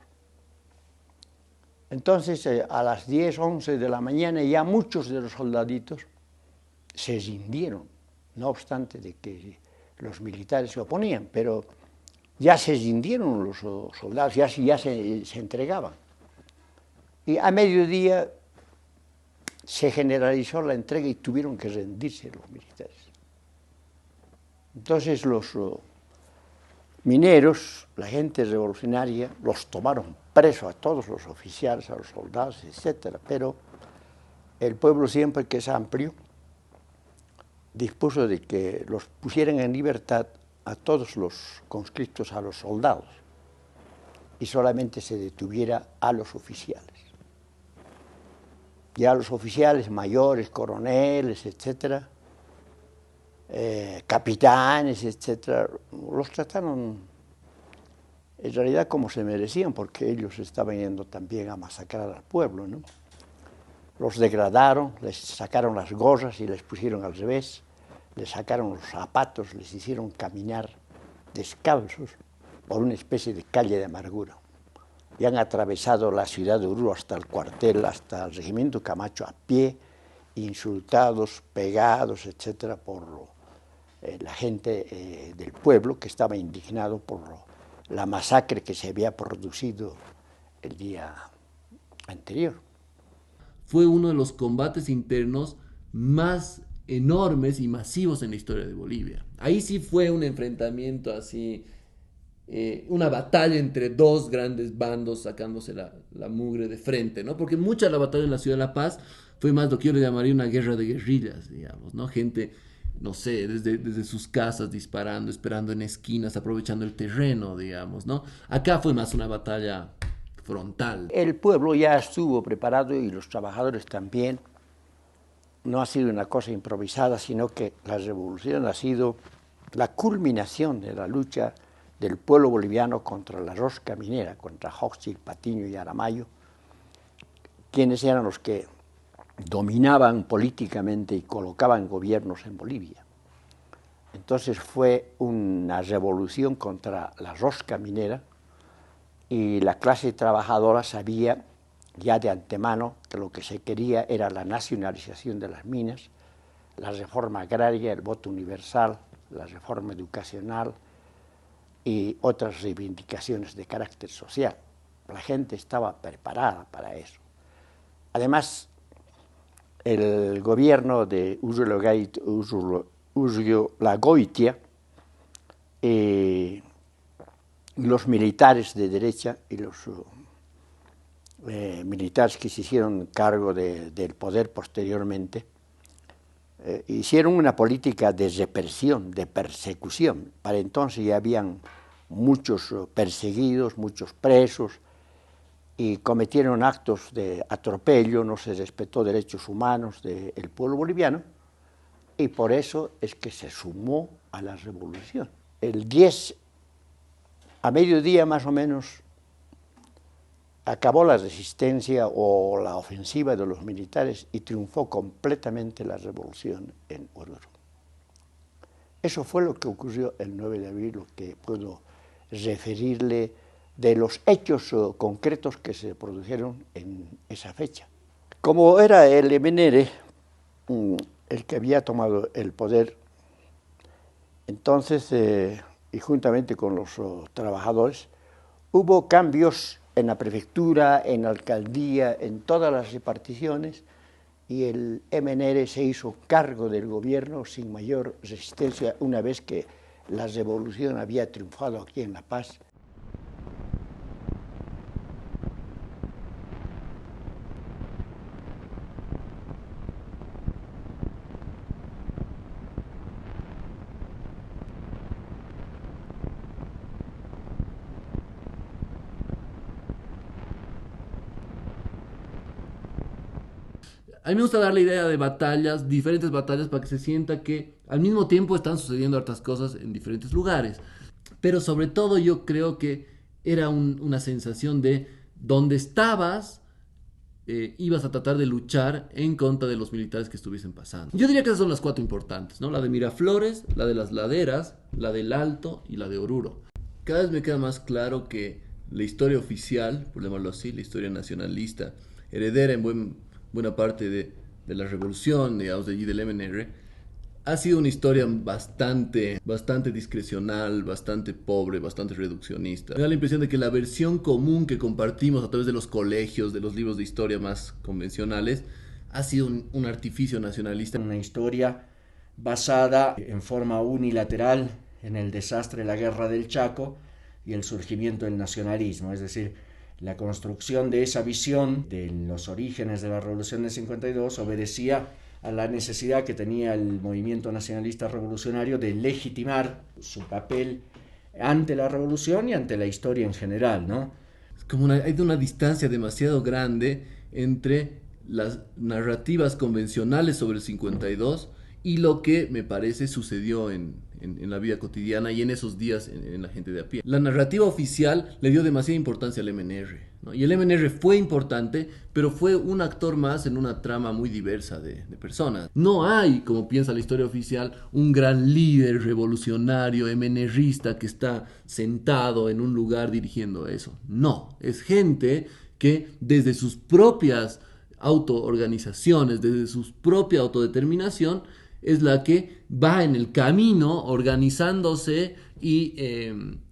Entonces, a las 10, 11 de la mañana, ya muchos de los soldaditos se rindieron, no obstante de que los militares se oponían, pero ya se rindieron los soldados, ya se entregaban. Y a mediodía se generalizó la entrega y tuvieron que rendirse los militares. Entonces los mineros, la gente revolucionaria, los tomaron presos a todos los oficiales, a los soldados, etc. Pero el pueblo, siempre que es amplio, dispuso de que los pusieran en libertad a todos los conscriptos, a los soldados, y solamente se detuviera a los oficiales. Ya los oficiales mayores, coroneles, etcétera, capitanes, etcétera, los trataron en realidad como se merecían, porque ellos estaban yendo también a masacrar al pueblo, ¿no? Los degradaron, les sacaron las gorras y les pusieron al revés, les sacaron los zapatos, les hicieron caminar descalzos por una especie de calle de amargura. Y han atravesado la ciudad de Oruro hasta el cuartel, hasta el regimiento Camacho a pie, insultados, pegados, etcétera, por la gente del pueblo que estaba indignado por la masacre que se había producido el día anterior. Fue uno de los combates internos más enormes y masivos en la historia de Bolivia. Ahí sí fue un enfrentamiento así, una batalla entre dos grandes bandos sacándose la mugre de frente, ¿no? Porque mucha de la batalla en la ciudad de La Paz fue más lo que yo le llamaría una guerra de guerrillas, digamos, ¿no? Gente no sé, desde sus casas disparando, esperando en esquinas, aprovechando el terreno, digamos, ¿no? Acá fue más una batalla frontal. El pueblo ya estuvo preparado y los trabajadores también. No ha sido una cosa improvisada, sino que la revolución ha sido la culminación de la lucha del pueblo boliviano contra la rosca minera, contra Hochschild, Patiño y Aramayo, quienes eran los que dominaban políticamente y colocaban gobiernos en Bolivia. Entonces fue una revolución contra la rosca minera y la clase trabajadora sabía ya de antemano que lo que se quería era la nacionalización de las minas, la reforma agraria, el voto universal, la reforma educacional y otras reivindicaciones de carácter social. La gente estaba preparada para eso. Además, el gobierno de Urriolagoitia, los militares de derecha y los militares que se hicieron cargo del poder posteriormente, hicieron una política de represión, de persecución. Para entonces ya habían muchos perseguidos, muchos presos, y cometieron actos de atropello, no se respetó derechos humanos del pueblo boliviano, y por eso es que se sumó a la revolución. El 10, a mediodía más o menos, acabó la resistencia o la ofensiva de los militares y triunfó completamente la revolución en Oruro. Eso fue lo que ocurrió el 9 de abril, lo que puedo referirle de los hechos concretos que se produjeron en esa fecha. Como era el MNR el que había tomado el poder, entonces, y juntamente con los trabajadores, hubo cambios en la prefectura, en la alcaldía, en todas las reparticiones, y el MNR se hizo cargo del gobierno sin mayor resistencia una vez que la revolución había triunfado aquí en La Paz. A mí me gusta dar la idea de batallas, diferentes batallas, para que se sienta que al mismo tiempo están sucediendo hartas cosas en diferentes lugares. Pero sobre todo yo creo que era una sensación de donde estabas, ibas a tratar de luchar en contra de los militares que estuviesen pasando. Yo diría que esas son las 4 importantes, ¿no? La de Miraflores, la de las laderas, la del Alto y la de Oruro. Cada vez me queda más claro que la historia oficial, por llamarlo así, la historia nacionalista, heredera en buena parte de la revolución, digamos, de allí del MNR, ha sido una historia bastante discrecional, bastante pobre, bastante reduccionista. Me da la impresión de que la versión común que compartimos a través de los colegios, de los libros de historia más convencionales, ha sido un artificio nacionalista. Una historia basada en forma unilateral en el desastre de la Guerra del Chaco y el surgimiento del nacionalismo, es decir, la construcción de esa visión de los orígenes de la Revolución del 52 obedecía a la necesidad que tenía el movimiento nacionalista revolucionario de legitimar su papel ante la revolución y ante la historia en general, ¿no? Es como hay una distancia demasiado grande entre las narrativas convencionales sobre el 52 y lo que me parece sucedió en la vida cotidiana y en esos días en la gente de a pie. La narrativa oficial le dio demasiada importancia al MNR, ¿no? Y el MNR fue importante, pero fue un actor más en una trama muy diversa de personas. No hay, como piensa la historia oficial, un gran líder revolucionario MNRista que está sentado en un lugar dirigiendo eso. No, es gente que desde sus propias autoorganizaciones, desde su propia autodeterminación, es la que va en el camino organizándose y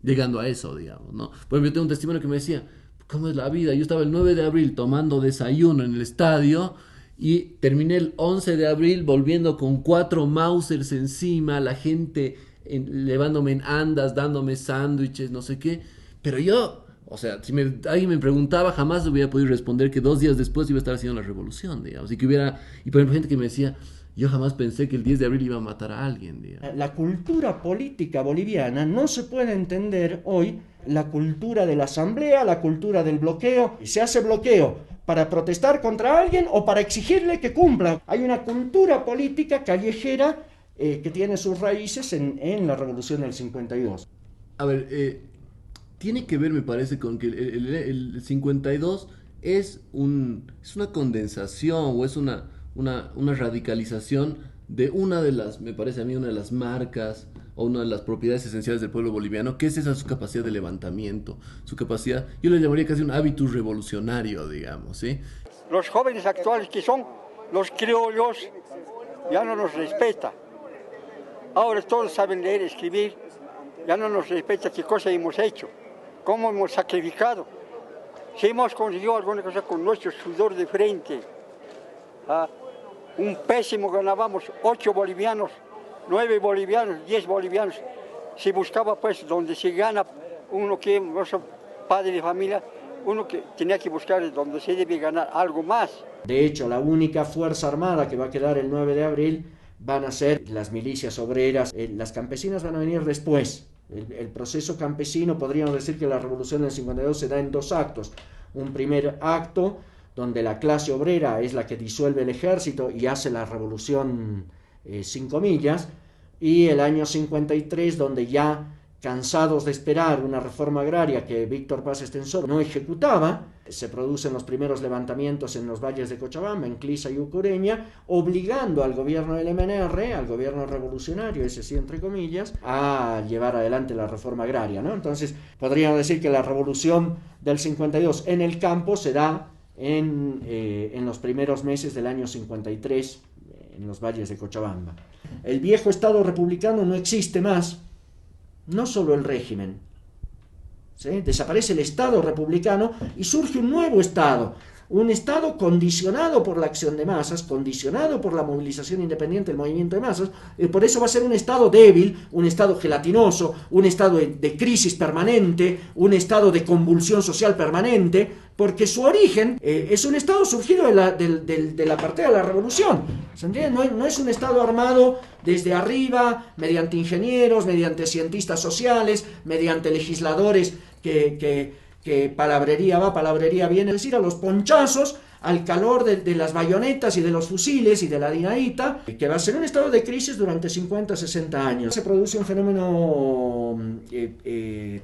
llegando a eso, digamos, ¿no? Por ejemplo, yo tengo un testimonio que me decía, ¿cómo es la vida? Yo estaba el 9 de abril tomando desayuno en el estadio y terminé el 11 de abril volviendo con 4 Mausers encima, la gente llevándome en andas, dándome sándwiches, no sé qué, pero yo, o sea, si alguien me preguntaba, jamás hubiera podido responder que 2 días después iba a estar haciendo la revolución, digamos, y por ejemplo, gente que me decía, yo jamás pensé que el 10 de abril iba a matar a alguien, digamos. La cultura política boliviana no se puede entender hoy, la cultura de la asamblea, la cultura del bloqueo. Se hace bloqueo para protestar contra alguien o para exigirle que cumpla. Hay una cultura política callejera que tiene sus raíces en la revolución del 52. A ver, tiene que ver, me parece, con que el 52 es una condensación o es una radicalización de una de las, me parece a mí, una de las marcas o una de las propiedades esenciales del pueblo boliviano, que es esa su capacidad de levantamiento, su capacidad, yo le llamaría casi un hábitus revolucionario, digamos, ¿sí? Los jóvenes actuales que son los criollos ya no nos respeta. Ahora todos saben leer, escribir, ya no nos respeta qué cosa hemos hecho, cómo hemos sacrificado. Si hemos conseguido alguna cosa con nuestro sudor de frente, un pésimo ganábamos 8 bolivianos, 9 bolivianos, 10 bolivianos. Se buscaba pues donde se gana uno que es padre de familia, uno que tenía que buscar donde se debe ganar algo más. De hecho, la única fuerza armada que va a quedar el 9 de abril van a ser las milicias obreras. Las campesinas van a venir después. El proceso campesino, podríamos decir que la revolución del 52 se da en 2 actos. Un primer acto donde la clase obrera es la que disuelve el ejército y hace la revolución sin comillas, y el año 53 donde ya cansados de esperar una reforma agraria que Víctor Paz Estenssoro no ejecutaba, se producen los primeros levantamientos en los valles de Cochabamba, en Clisa y Ucureña, obligando al gobierno del MNR, al gobierno revolucionario, ese sí entre comillas, a llevar adelante la reforma agraria, ¿no? Entonces, podríamos decir que la revolución del 52 en el campo se da en los primeros meses del año 53 en los valles de Cochabamba. El viejo Estado republicano no existe más, no solo el régimen, ¿sí? Desaparece el Estado republicano y surge un nuevo Estado, un Estado condicionado por la acción de masas, condicionado por la movilización independiente del movimiento de masas, y por eso va a ser un Estado débil, un Estado gelatinoso, un Estado de crisis permanente, un Estado de convulsión social permanente, porque su origen es un Estado surgido de la partida de la revolución. ¿Se entiende? No es un Estado armado desde arriba, mediante ingenieros, mediante cientistas sociales, mediante legisladores que palabrería va, palabrería viene, es decir, a los ponchazos, al calor de las bayonetas y de los fusiles y de la dinamita, que va a ser un estado de crisis durante 50, 60 años. Se produce un fenómeno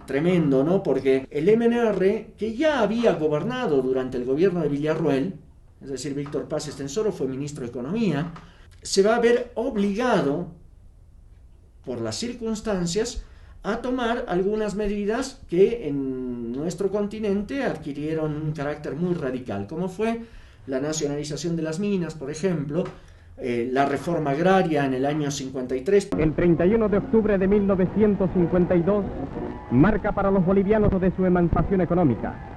tremendo, ¿no? Porque el MNR, que ya había gobernado durante el gobierno de Villarroel, es decir, Víctor Paz Estenssoro fue ministro de Economía, se va a ver obligado por las circunstancias a tomar algunas medidas que en nuestro continente adquirieron un carácter muy radical, como fue la nacionalización de las minas, por ejemplo, la reforma agraria en el año 53. El 31 de octubre de 1952 marca para los bolivianos de su emancipación económica.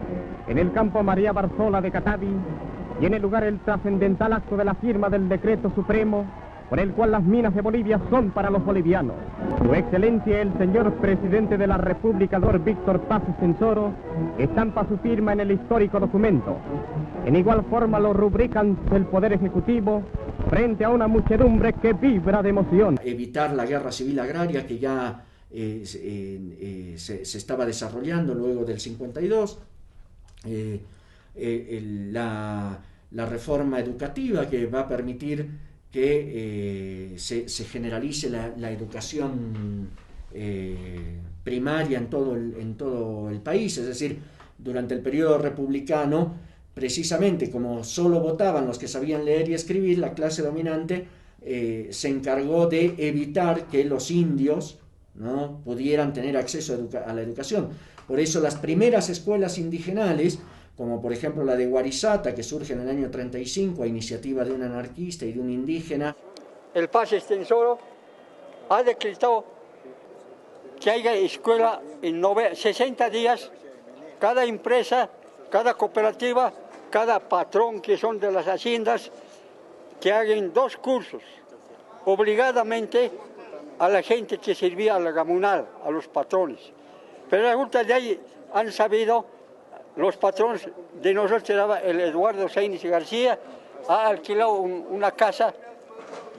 En el campo María Barzola de Catavi tiene lugar el trascendental acto de la firma del decreto supremo por el cual las minas de Bolivia son para los bolivianos. Su Excelencia el señor Presidente de la República, Lord Víctor Paz Estenssoro, estampa su firma en el histórico documento. En igual forma lo rubrican el Poder Ejecutivo frente a una muchedumbre que vibra de emoción. Evitar la guerra civil agraria que ya se estaba desarrollando luego del 52, la reforma educativa que va a permitir que se generalice la educación primaria en todo el país, es decir, durante el periodo republicano, precisamente como solo votaban los que sabían leer y escribir, la clase dominante se encargó de evitar que los indios no pudieran tener acceso a la educación. Por eso las primeras escuelas indigenales, como por ejemplo la de Guarizata, que surge en el año 35 a iniciativa de un anarquista y de un indígena. El Paz Estenssoro ha decretado que haya escuela en 60 días, cada empresa, cada cooperativa, cada patrón que son de las haciendas, que hagan 2 cursos, obligadamente a la gente que servía a la gamunal, a los patrones. Pero resulta de ahí han sabido. Los patrones de nosotros, el Eduardo Sainz García, ha alquilado una casa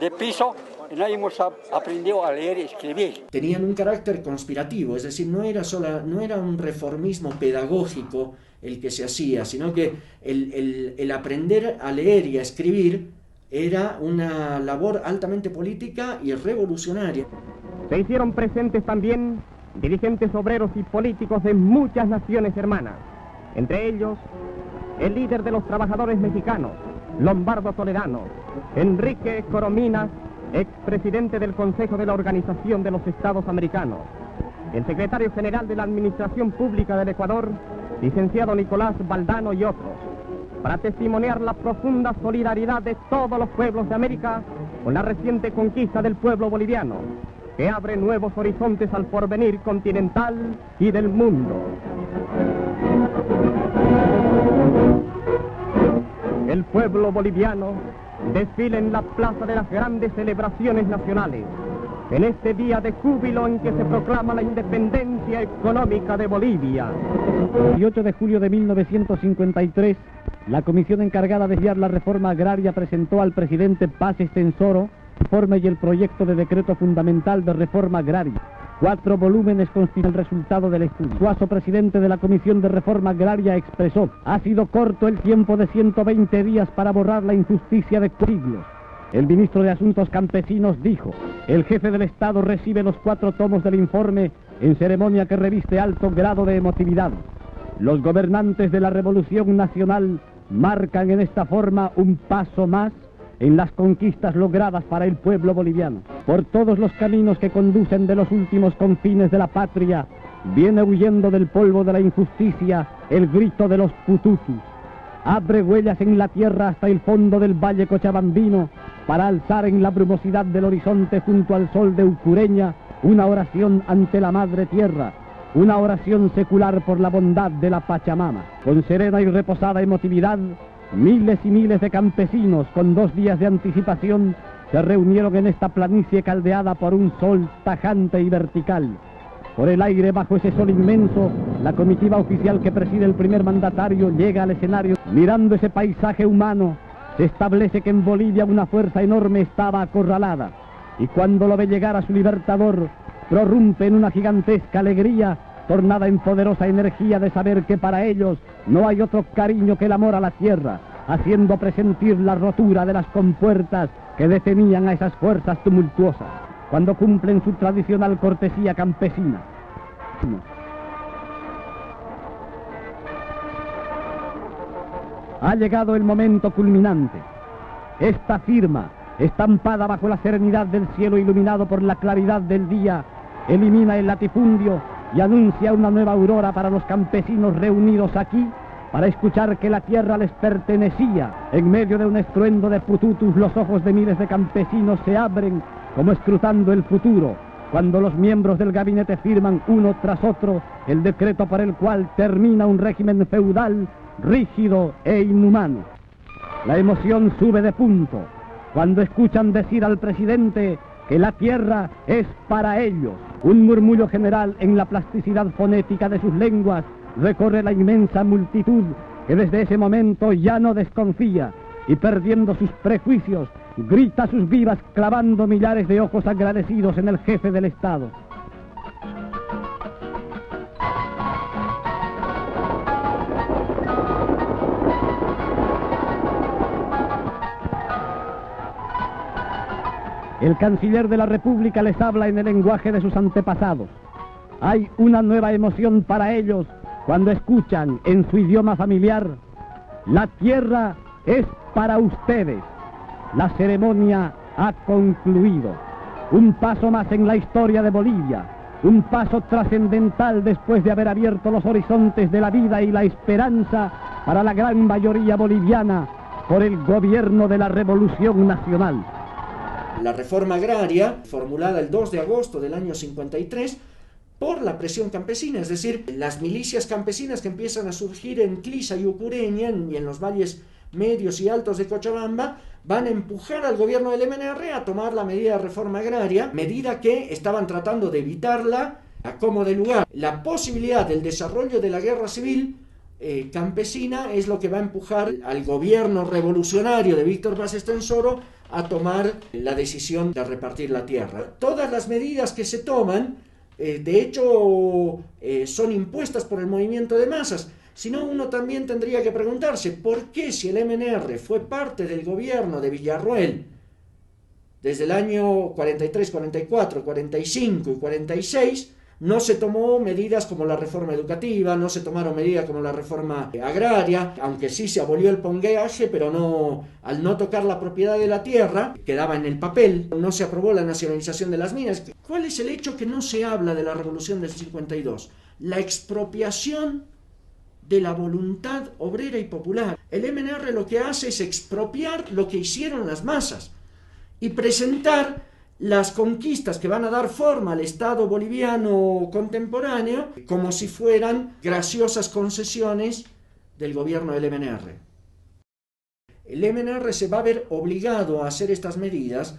de piso y no hemos aprendido a leer y escribir. Tenían un carácter conspirativo, es decir, no era un reformismo pedagógico el que se hacía, sino que el aprender a leer y a escribir era una labor altamente política y revolucionaria. Se hicieron presentes también dirigentes obreros y políticos de muchas naciones hermanas, entre ellos el líder de los trabajadores mexicanos, Lombardo Toledano, Enrique Corominas, expresidente del Consejo de la Organización de los Estados Americanos, el secretario general de la Administración Pública del Ecuador, licenciado Nicolás Valdano y otros, para testimoniar la profunda solidaridad de todos los pueblos de América con la reciente conquista del pueblo boliviano, que abre nuevos horizontes al porvenir continental y del mundo. El pueblo boliviano desfila en la plaza de las grandes celebraciones nacionales, en este día de júbilo en que se proclama la independencia económica de Bolivia. El 18 de julio de 1953, la comisión encargada de guiar la reforma agraria presentó al presidente Paz Estenssoro el informe y el proyecto de decreto fundamental de reforma agraria. 4 volúmenes constituyen el resultado del estudio. Suazo, presidente de la Comisión de Reforma Agraria, expresó: ha sido corto el tiempo de 120 días para borrar la injusticia de siglos. El ministro de Asuntos Campesinos dijo: el jefe del Estado recibe los 4 tomos del informe en ceremonia que reviste alto grado de emotividad. Los gobernantes de la Revolución Nacional marcan en esta forma un paso más en las conquistas logradas para el pueblo boliviano. Por todos los caminos que conducen de los últimos confines de la patria, viene huyendo del polvo de la injusticia el grito de los pututus. Abre huellas en la tierra hasta el fondo del valle cochabambino para alzar en la brumosidad del horizonte junto al sol de Ucureña una oración ante la madre tierra, una oración secular por la bondad de la Pachamama. Con serena y reposada emotividad, miles y miles de campesinos con 2 días de anticipación se reunieron en esta planicie caldeada por un sol tajante y vertical. Por el aire, bajo ese sol inmenso, la comitiva oficial que preside el primer mandatario llega al escenario. Mirando ese paisaje humano, se establece que en Bolivia una fuerza enorme estaba acorralada, y cuando lo ve llegar a su libertador, prorrumpe en una gigantesca alegría, tornada en poderosa energía de saber que para ellos no hay otro cariño que el amor a la tierra, haciendo presentir la rotura de las compuertas que detenían a esas fuerzas tumultuosas, cuando cumplen su tradicional cortesía campesina. Ha llegado el momento culminante. Esta firma, estampada bajo la serenidad del cielo iluminado por la claridad del día, elimina el latifundio y anuncia una nueva aurora para los campesinos reunidos aquí para escuchar que la tierra les pertenecía. En medio de un estruendo de pututus, los ojos de miles de campesinos se abren como escrutando el futuro, cuando los miembros del gabinete firman uno tras otro el decreto por el cual termina un régimen feudal, rígido e inhumano. La emoción sube de punto cuando escuchan decir al presidente que la tierra es para ellos. Un murmullo general en la plasticidad fonética de sus lenguas recorre la inmensa multitud que desde ese momento ya no desconfía y, perdiendo sus prejuicios, grita sus vivas clavando millares de ojos agradecidos en el jefe del Estado. El canciller de la República les habla en el lenguaje de sus antepasados. Hay una nueva emoción para ellos cuando escuchan en su idioma familiar: la tierra es para ustedes. La ceremonia ha concluido. Un paso más en la historia de Bolivia, un paso trascendental después de haber abierto los horizontes de la vida y la esperanza para la gran mayoría boliviana por el gobierno de la Revolución Nacional. La reforma agraria, formulada el 2 de agosto del año 53, por la presión campesina, es decir, las milicias campesinas que empiezan a surgir en Clisa y Ucureña y en los valles medios y altos de Cochabamba, van a empujar al gobierno del MNR a tomar la medida de reforma agraria, medida que estaban tratando de evitarla a como de lugar. La posibilidad del desarrollo de la guerra civil campesina es lo que va a empujar al gobierno revolucionario de Víctor Paz Estenssoro a tomar la decisión de repartir la tierra. Todas las medidas que se toman, de hecho, son impuestas por el movimiento de masas. Si no, uno también tendría que preguntarse por qué, si el MNR fue parte del gobierno de Villarroel desde el año 43, 44, 45 y 46, no se tomó medidas como la reforma educativa, no se tomaron medidas como la reforma agraria, aunque sí se abolió el pongueaje, pero no, al no tocar la propiedad de la tierra, quedaba en el papel, no se aprobó la nacionalización de las minas. ¿Cuál es el hecho que no se habla de la revolución del 52? La expropiación de la voluntad obrera y popular. El MNR lo que hace es expropiar lo que hicieron las masas y presentar las conquistas que van a dar forma al Estado boliviano contemporáneo como si fueran graciosas concesiones del gobierno del MNR. El MNR se va a ver obligado a hacer estas medidas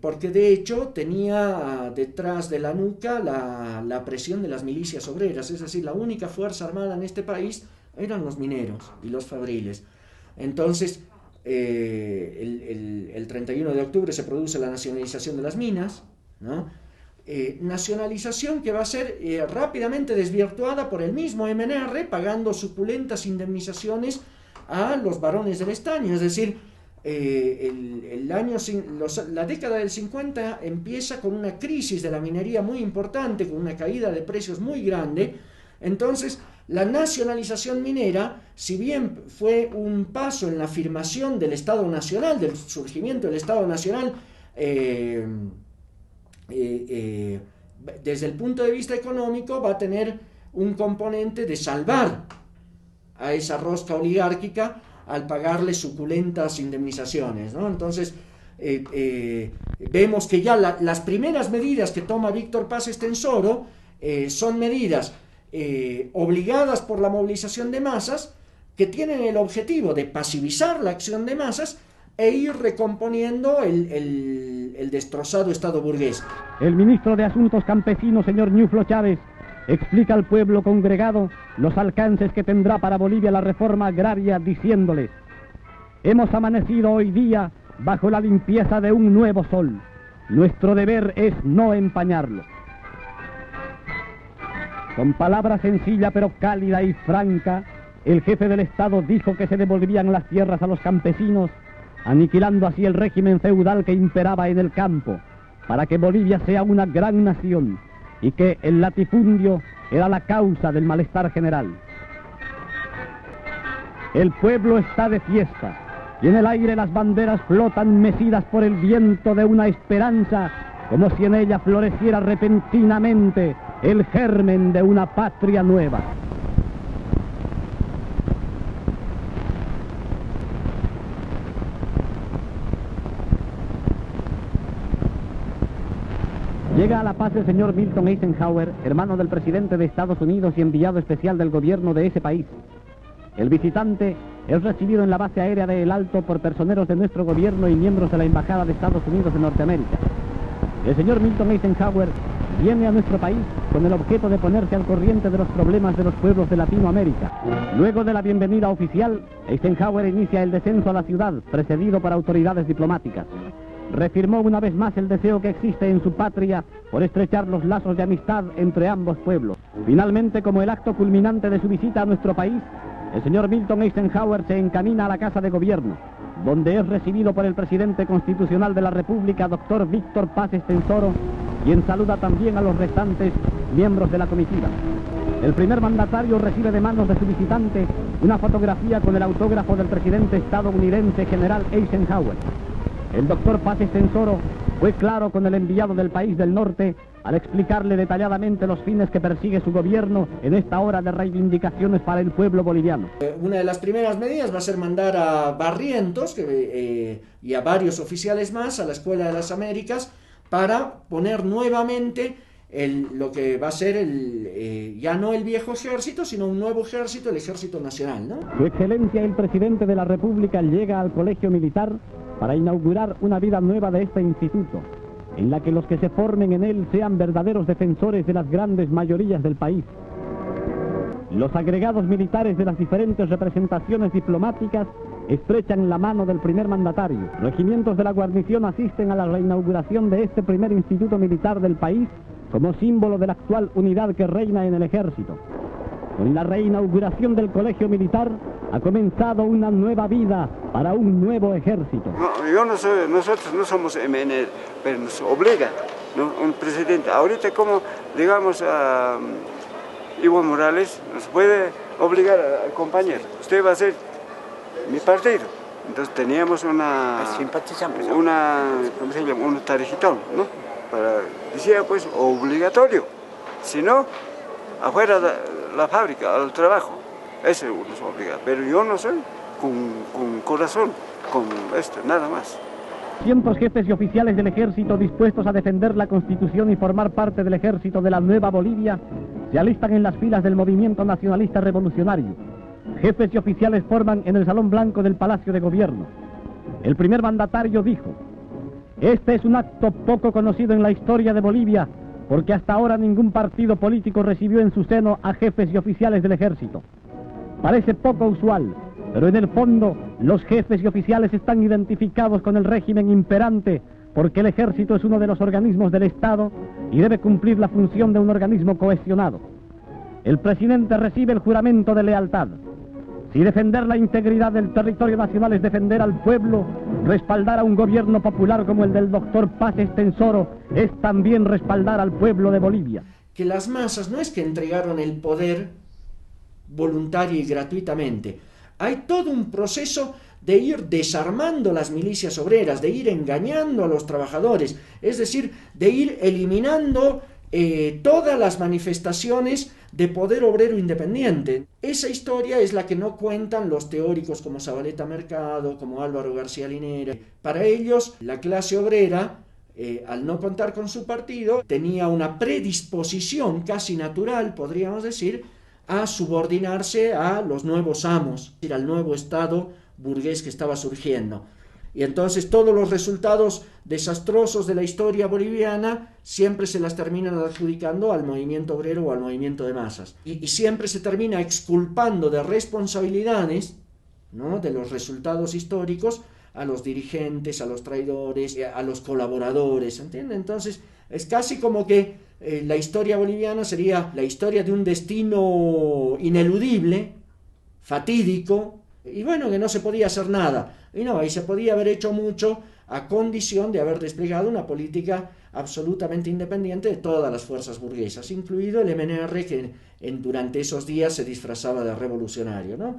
porque de hecho tenía detrás de la nuca la presión de las milicias obreras, es decir, la única fuerza armada en este país eran los mineros y los fabriles. Entonces, el 31 de octubre se produce la nacionalización de las minas, ¿no? Nacionalización que va a ser rápidamente desvirtuada por el mismo MNR, pagando suculentas indemnizaciones a los varones del estaño. Es decir, la década del 50 empieza con una crisis de la minería muy importante, con una caída de precios muy grande. Entonces, la nacionalización minera, si bien fue un paso en la afirmación del Estado Nacional, del surgimiento del Estado Nacional, desde el punto de vista económico va a tener un componente de salvar a esa rosca oligárquica al pagarle suculentas indemnizaciones, ¿no? Entonces, vemos que ya las primeras medidas que toma Víctor Paz Estenssoro son medidas obligadas por la movilización de masas, que tienen el objetivo de pasivizar la acción de masas e ir recomponiendo el destrozado Estado burgués. El ministro de Asuntos Campesinos, señor Ñuflo Chávez, explica al pueblo congregado los alcances que tendrá para Bolivia la reforma agraria, diciéndoles: hemos amanecido hoy día bajo la limpieza de un nuevo sol. Nuestro deber es no empañarlo. Con palabra sencilla pero cálida y franca, el jefe del Estado dijo que se devolvían las tierras a los campesinos, aniquilando así el régimen feudal que imperaba en el campo, para que Bolivia sea una gran nación, y que el latifundio era la causa del malestar general. El pueblo está de fiesta, y en el aire las banderas flotan mecidas por el viento de una esperanza, como si en ella floreciera repentinamente el germen de una patria nueva. Llega a La Paz el señor Milton Eisenhower, hermano del presidente de Estados Unidos y enviado especial del gobierno de ese país. El visitante es recibido en la base aérea de El Alto por personeros de nuestro gobierno y miembros de la Embajada de Estados Unidos en Norteamérica. El señor Milton Eisenhower viene a nuestro país con el objeto de ponerse al corriente de los problemas de los pueblos de Latinoamérica. Luego de la bienvenida oficial, Eisenhower inicia el descenso a la ciudad, precedido por autoridades diplomáticas. Reafirmó una vez más el deseo que existe en su patria por estrechar los lazos de amistad entre ambos pueblos. Finalmente, como el acto culminante de su visita a nuestro país, el señor Milton Eisenhower se encamina a la Casa de Gobierno, donde es recibido por el presidente constitucional de la República, doctor Víctor Paz Estenssoro, quien saluda también a los restantes miembros de la comitiva. El primer mandatario recibe de manos de su visitante una fotografía con el autógrafo del presidente estadounidense general Eisenhower. El doctor Paz Estenssoro fue claro con el enviado del país del norte al explicarle detalladamente los fines que persigue su gobierno en esta hora de reivindicaciones para el pueblo boliviano. Una de las primeras medidas va a ser mandar a Barrientos y a varios oficiales más a la Escuela de las Américas para poner nuevamente lo que va a ser ya no el viejo ejército, sino un nuevo ejército, el Ejército Nacional, ¿no? Su Excelencia el Presidente de la República llega al Colegio Militar para inaugurar una vida nueva de este instituto, en la que los que se formen en él sean verdaderos defensores de las grandes mayorías del país. Los agregados militares de las diferentes representaciones diplomáticas estrechan la mano del primer mandatario. Regimientos de la guarnición asisten a la reinauguración de este primer instituto militar del país como símbolo de la actual unidad que reina en el ejército. Con la reinauguración del colegio militar ha comenzado una nueva vida para un nuevo ejército. Nosotros no somos MNR, pero nos obliga, ¿no? Un presidente. Ahorita como, digamos, a Evo Morales nos puede obligar al compañero. Usted va a ser mi partido. Entonces teníamos ¿cómo se llama? Un tarjetón, ¿no? Decía pues obligatorio. Si no, afuera de la fábrica, al trabajo. Eso nos obliga. Pero yo no soy con corazón, con esto, nada más. Cientos jefes y oficiales del ejército dispuestos a defender la Constitución y formar parte del ejército de la nueva Bolivia se alistan en las filas del movimiento nacionalista revolucionario. Jefes y oficiales forman en el Salón Blanco del Palacio de Gobierno. El primer mandatario dijo: este es un acto poco conocido en la historia de Bolivia, porque hasta ahora ningún partido político recibió en su seno a jefes y oficiales del ejército. Parece poco usual, pero en el fondo los jefes y oficiales están identificados con el régimen imperante, porque el ejército es uno de los organismos del Estado y debe cumplir la función de un organismo cohesionado. El presidente recibe el juramento de lealtad. Si defender la integridad del territorio nacional es defender al pueblo, respaldar a un gobierno popular como el del doctor Paz Estensoro es también respaldar al pueblo de Bolivia. Que las masas no es que entregaron el poder voluntario y gratuitamente. Hay todo un proceso de ir desarmando las milicias obreras, de ir engañando a los trabajadores, es decir, de ir eliminando todas las manifestaciones de poder obrero independiente. Esa historia es la que no cuentan los teóricos como Zabaleta Mercado, como Álvaro García Linera. Para ellos, la clase obrera, al no contar con su partido, tenía una predisposición casi natural, podríamos decir, a subordinarse a los nuevos amos, es decir, al nuevo Estado burgués que estaba surgiendo. Y entonces todos los resultados desastrosos de la historia boliviana siempre se las terminan adjudicando al movimiento obrero o al movimiento de masas. Y siempre se termina exculpando de responsabilidades, ¿no?, de los resultados históricos a los dirigentes, a los traidores, a los colaboradores, ¿entiende? Entonces es casi como que la historia boliviana sería la historia de un destino ineludible, fatídico, y bueno, que no se podía hacer nada. Y no, ahí se podía haber hecho mucho a condición de haber desplegado una política absolutamente independiente de todas las fuerzas burguesas, incluido el MNR, que durante esos días se disfrazaba de revolucionario, ¿no?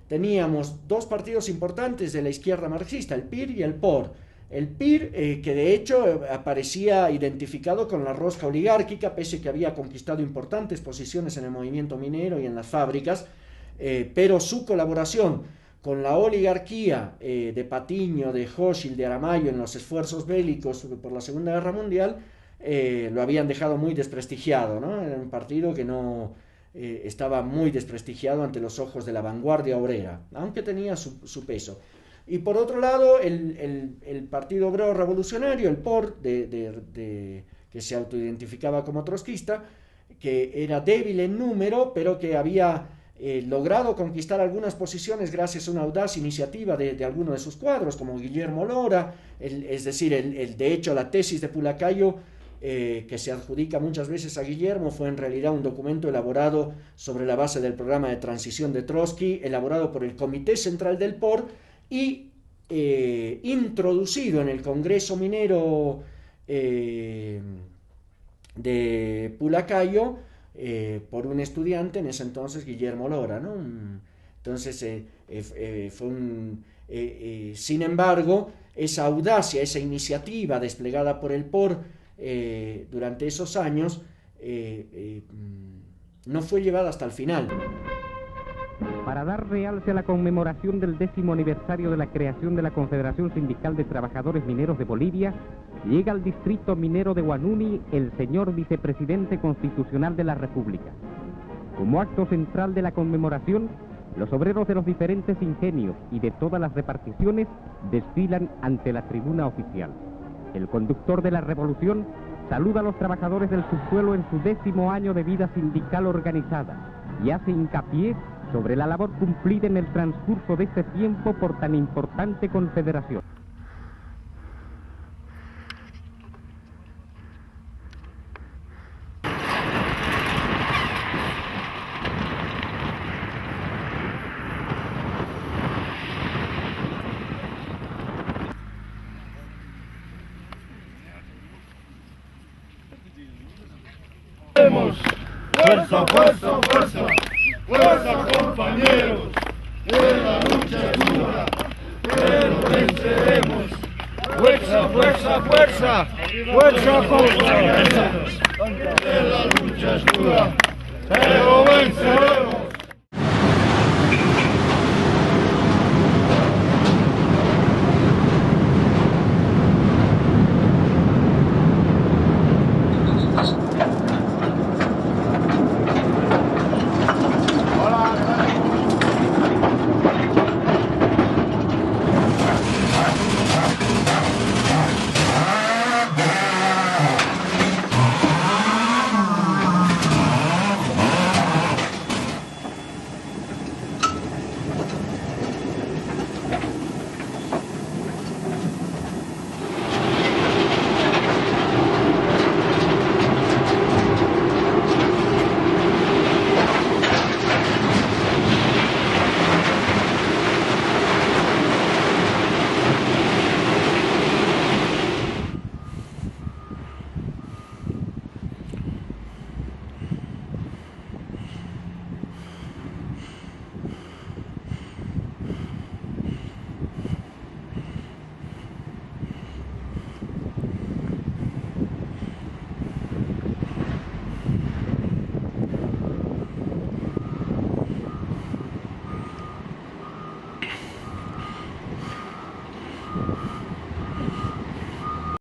Teníamos dos partidos importantes de la izquierda marxista, el PIR y el POR. El PIR, que de hecho aparecía identificado con la rosca oligárquica, pese que había conquistado importantes posiciones en el movimiento minero y en las fábricas, pero su colaboración con la oligarquía de Patiño, de Hochschild, de Aramayo en los esfuerzos bélicos por la Segunda Guerra Mundial, lo habían dejado muy desprestigiado, ¿no? Era un partido que no estaba muy desprestigiado ante los ojos de la vanguardia obrera, aunque tenía su peso. Y por otro lado, el Partido Obrero Revolucionario, el POR, que se autoidentificaba como trotskista, que era débil en número, pero que había logrado conquistar algunas posiciones gracias a una audaz iniciativa de algunos de sus cuadros, como Guillermo Lora, es decir, de hecho la tesis de Pulacayo, que se adjudica muchas veces a Guillermo, fue en realidad un documento elaborado sobre la base del programa de transición de Trotsky, elaborado por el Comité Central del POR y introducido en el Congreso Minero de Pulacayo por un estudiante en ese entonces, Guillermo Lora, ¿no? Entonces sin embargo, esa audacia, esa iniciativa desplegada por el POR durante esos años no fue llevada hasta el final. Para dar realce a la conmemoración del 10º aniversario de la creación de la Confederación Sindical de Trabajadores Mineros de Bolivia, llega al distrito minero de Huanuni el señor vicepresidente constitucional de la República. Como acto central de la conmemoración, los obreros de los diferentes ingenios y de todas las reparticiones desfilan ante la tribuna oficial. El conductor de la revolución saluda a los trabajadores del subsuelo en su 10º año de vida sindical organizada y hace hincapié sobre la labor cumplida en el transcurso de este tiempo por tan importante confederación. Fuerza, fuerza, fuerza, fuerza compañeros, que la lucha es dura, pero venceremos. Fuerza, fuerza, fuerza, fuerza compañeros, que la lucha es dura, pero venceremos.